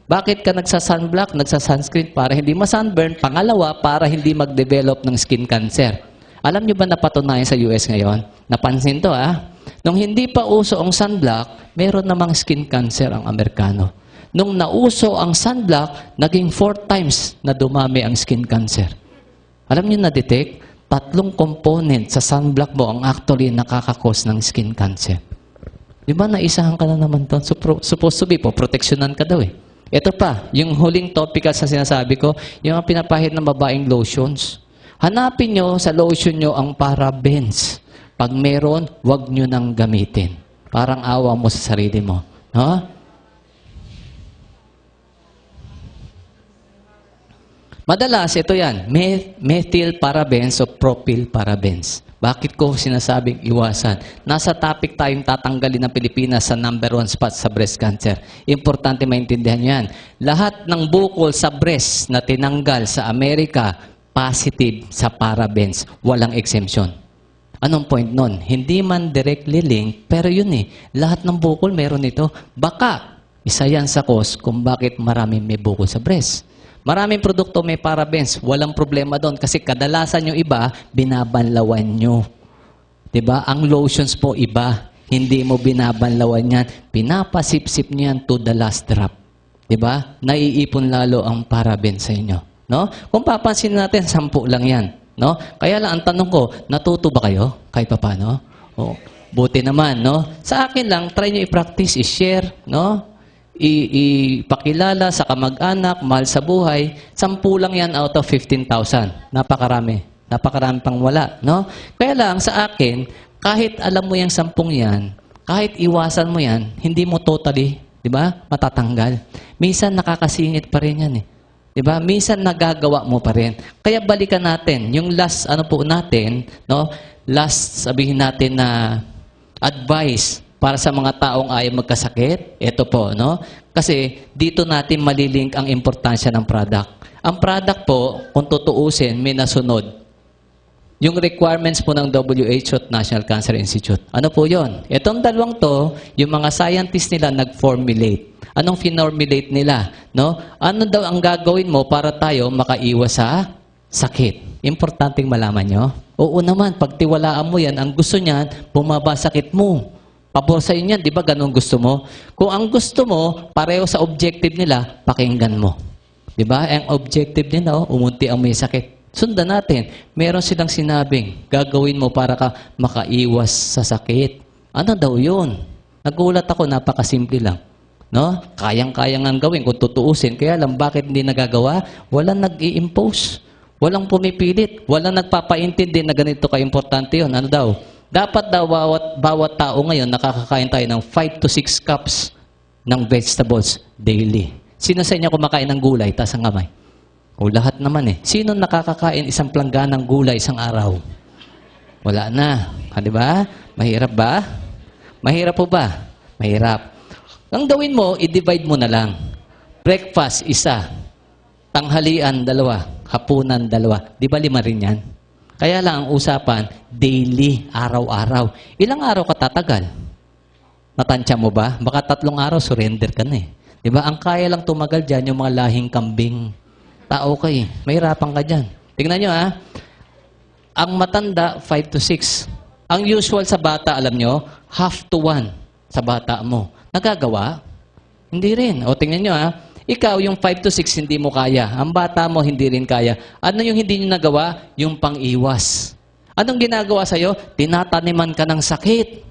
[SPEAKER 2] Bakit ka nagsa-sunblock, nagsa-sunscreen? Para hindi ma-sunburn. Pangalawa, para hindi mag-develop ng skin cancer. Alam niyo ba napatunayan sa US ngayon? Napansin to, Nung hindi pa uso ang sunblock, meron namang skin cancer ang Amerikano. Nung nauso ang sunblock, naging 4 times na dumami ang skin cancer. Alam niyo na-detect? 3 component sa sunblock mo ang actually nakakakos ng skin cancer. Di ba naisahan ka na naman to? Supposed to be po, proteksyonan ka daw eh. Ito pa, yung huling topic sa sinasabi ko, yung pinapahid ng babaeng lotions. Hanapin nyo sa lotion nyo ang parabens. Pag meron, wag nyo nang gamitin. Parang awa mo sa sarili mo. No? Madalas, ito yan. Methyl parabens o propyl parabens. Bakit ko sinasabing iwasan? Nasa topic tayong tatanggalin ng Pilipinas sa number 1 spot sa breast cancer. Importante maintindihan yan. Lahat ng bukol sa breast na tinanggal sa Amerika, positive sa parabens. Walang exemption. Anong point nun? Hindi man directly link, pero yun lahat ng bukol meron ito. Baka, isa yan sa cause kung bakit maraming may bukol sa breast. Maraming produkto may parabens. Walang problema doon kasi kadalasan yung iba, binabanlawan nyo. Diba? Ang lotions po iba. Hindi mo binabanlawan yan. Pinapasipsip nyo yan to the last drop. Diba? Naiipon lalo ang parabens sa inyo. No? Kung papansin natin, 10 lang yan. No? Kaya lang, ang tanong ko, natuto ba kayo? Kahit pa paano? Oh, buti naman, no? Sa akin lang, try nyo i-practice, i-share, no? Ipakilala sa kamag-anak, mahal sa buhay. 10 lang yan out of 15,000. Napakarami. Napakarami pang wala, no? Kaya lang, sa akin, kahit alam mo yung 10 yan, kahit iwasan mo yan, hindi mo totally, di ba, matatanggal. Minsan, nakakasingit pa rin yan Diba? Minsan nagagawa mo pa rin. Kaya balikan natin. Yung last, natin, no? Last, sabihin natin na advice para sa mga taong ayaw magkasakit. Ito po, no? Kasi dito natin malilink ang importansya ng product. Ang product po, kung tutuusin, may nasunod. Yung requirements po ng WHO at National Cancer Institute. Ano po yon? Itong dalawang to, yung mga scientists nila nag-formulate. Anong finormulate nila? No? Ano daw ang gagawin mo para tayo makaiwas sa sakit? Importanteng malaman nyo. Oo naman, pagtiwalaan mo yan, ang gusto niyan, bumaba sakit mo. Pabor sa inyo yan, di ba ganun gusto mo? Kung ang gusto mo, pareho sa objective nila, pakinggan mo. Di ba? Ang objective nila, umunti ang may sakit. Sundan natin. Meron silang sinabing, gagawin mo para ka makaiwas sa sakit. Ano daw yun? Nagulat ako, napakasimple lang. No? Kayang-kayang ang gawin kung tutuusin. Kaya lang, bakit hindi nagagawa? Walang nag-i-impose. Walang pumipilit. Walang nagpapaintindi na ganito ka-importante yun. Ano daw? Dapat daw bawat tao ngayon nakakakain tayo ng 5 to 6 cups ng vegetables daily. Sino sa inyo kumakain ng gulay? Taas ang kamay. O lahat naman eh. Sino nakakakain isang plangganang gulay isang araw? Wala na. Ha, di ba? Mahirap ba? Mahirap po ba? Mahirap. Ang gawin mo, i-divide mo na lang. Breakfast, 1. Tanghalian, 2. Hapunan, 2. Di ba 5 rin yan? Kaya lang ang usapan, daily, araw-araw. Ilang araw ka tatagal? Natansya mo ba? Baka 3 araw, surrender ka na eh. Di ba? Ang kaya lang tumagal dyan, yung mga lahing kambing. Tao ka eh. Mahirapan ka dyan. Tingnan nyo ha. Ang matanda, 5 to 6. Ang usual sa bata, alam nyo, 1/2 sa bata mo. Nagagawa? Hindi rin. O tingnan nyo ha. Ikaw, yung 5 to 6, hindi mo kaya. Ang bata mo, hindi rin kaya. Ano yung hindi nyo nagawa? Yung pang-iwas. Anong ginagawa sa'yo? Tinataniman ka ng sakit.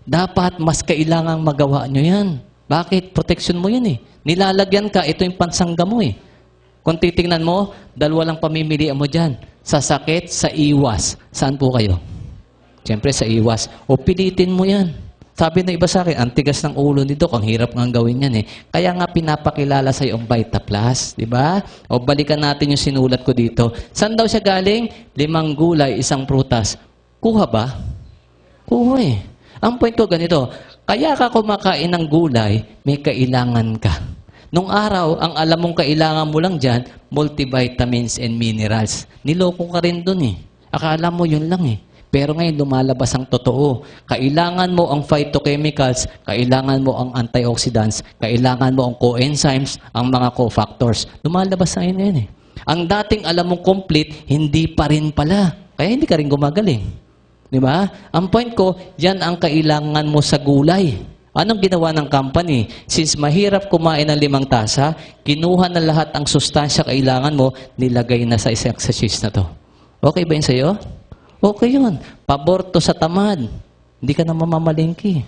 [SPEAKER 2] Dapat mas kailangang magawa nyo yan. Bakit? Protection mo yan eh. Nilalagyan ka, ito yung pansangga mo eh. Kung titingnan mo, 2 lang pamimilian mo dyan. Sa sakit, sa iwas. Saan po kayo? Siyempre sa iwas. O pilitin mo yan. Sabi ng iba sa akin, ang tigas ng ulo nito, ang hirap nga gawin yan eh. Kaya nga pinapakilala sa iyo ang Vita Plus, di ba? O balikan natin yung sinulat ko dito. Saan daw siya galing? 5 gulay, 1 prutas. Kuha ba? Kuha eh. Ang point ko ganito, kaya ka kumakain ng gulay, may kailangan ka. Nung araw, ang alam mong kailangan mo lang dyan, multivitamins and minerals. Niloko ka rin dun eh. Akala mo yun lang eh. Pero ngayon, lumalabas ang totoo. Kailangan mo ang phytochemicals, kailangan mo ang antioxidants, kailangan mo ang coenzymes, ang mga cofactors. Lumalabas na yun eh. Ang dating alam mong complete, hindi pa rin pala. Kaya hindi ka rin gumagaling. Di ba? Ang point ko, yan ang kailangan mo sa gulay. Anong ginawa ng company? Since mahirap kumain ng 5 tasa, kinuha na lahat ang sustansya kailangan mo, nilagay na sa isang sachets na to. Okay ba yun sa'yo? Okay yun. Pabor to sa tamad. Hindi ka na mamamalingki.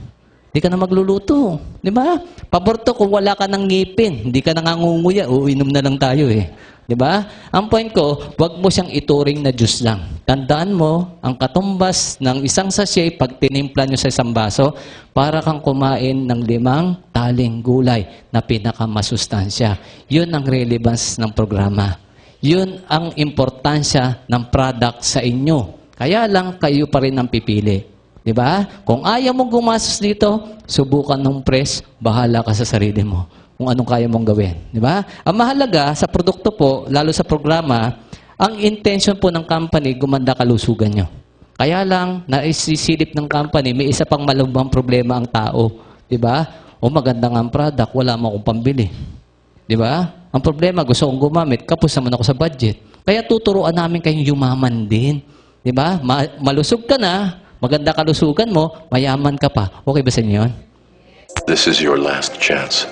[SPEAKER 2] Hindi ka na magluluto. Di ba? Pabor to kung wala ka ng ngipin. Hindi ka na ngangunguya. Uinom na lang tayo eh. Di ba? Ang point ko, wag mo siyang ituring na juice lang. Tandaan mo, ang katumbas ng isang sachet, pag tinimpla nyo sa isang baso, para kang kumain ng 5 taling gulay na pinakamasustansya. Yun ang relevance ng programa. Yun ang importansya ng product sa inyo. Kaya lang kayo pa rin ang pipili. Di ba? Kung ayaw mong gumastos dito, subukan ng press, bahala ka sa sarili mo. Kung anong kaya mong gawin. Di ba? Ang mahalaga sa produkto po, lalo sa programa, ang intention po ng company, gumanda kalusugan nyo. Kaya lang, naisisilip ng company, may isa pang malubhang problema ang tao. Di ba? O maganda nga ang product, wala mo akong pambili. Di ba? Ang problema, gusto kong gumamit, kapos naman ako sa budget. Kaya tuturuan namin kayong yumaman din. Di ba? Malusog ka na, maganda kalusugan mo, mayaman ka pa. Okay ba sa inyo yun?
[SPEAKER 1] This is your last chance.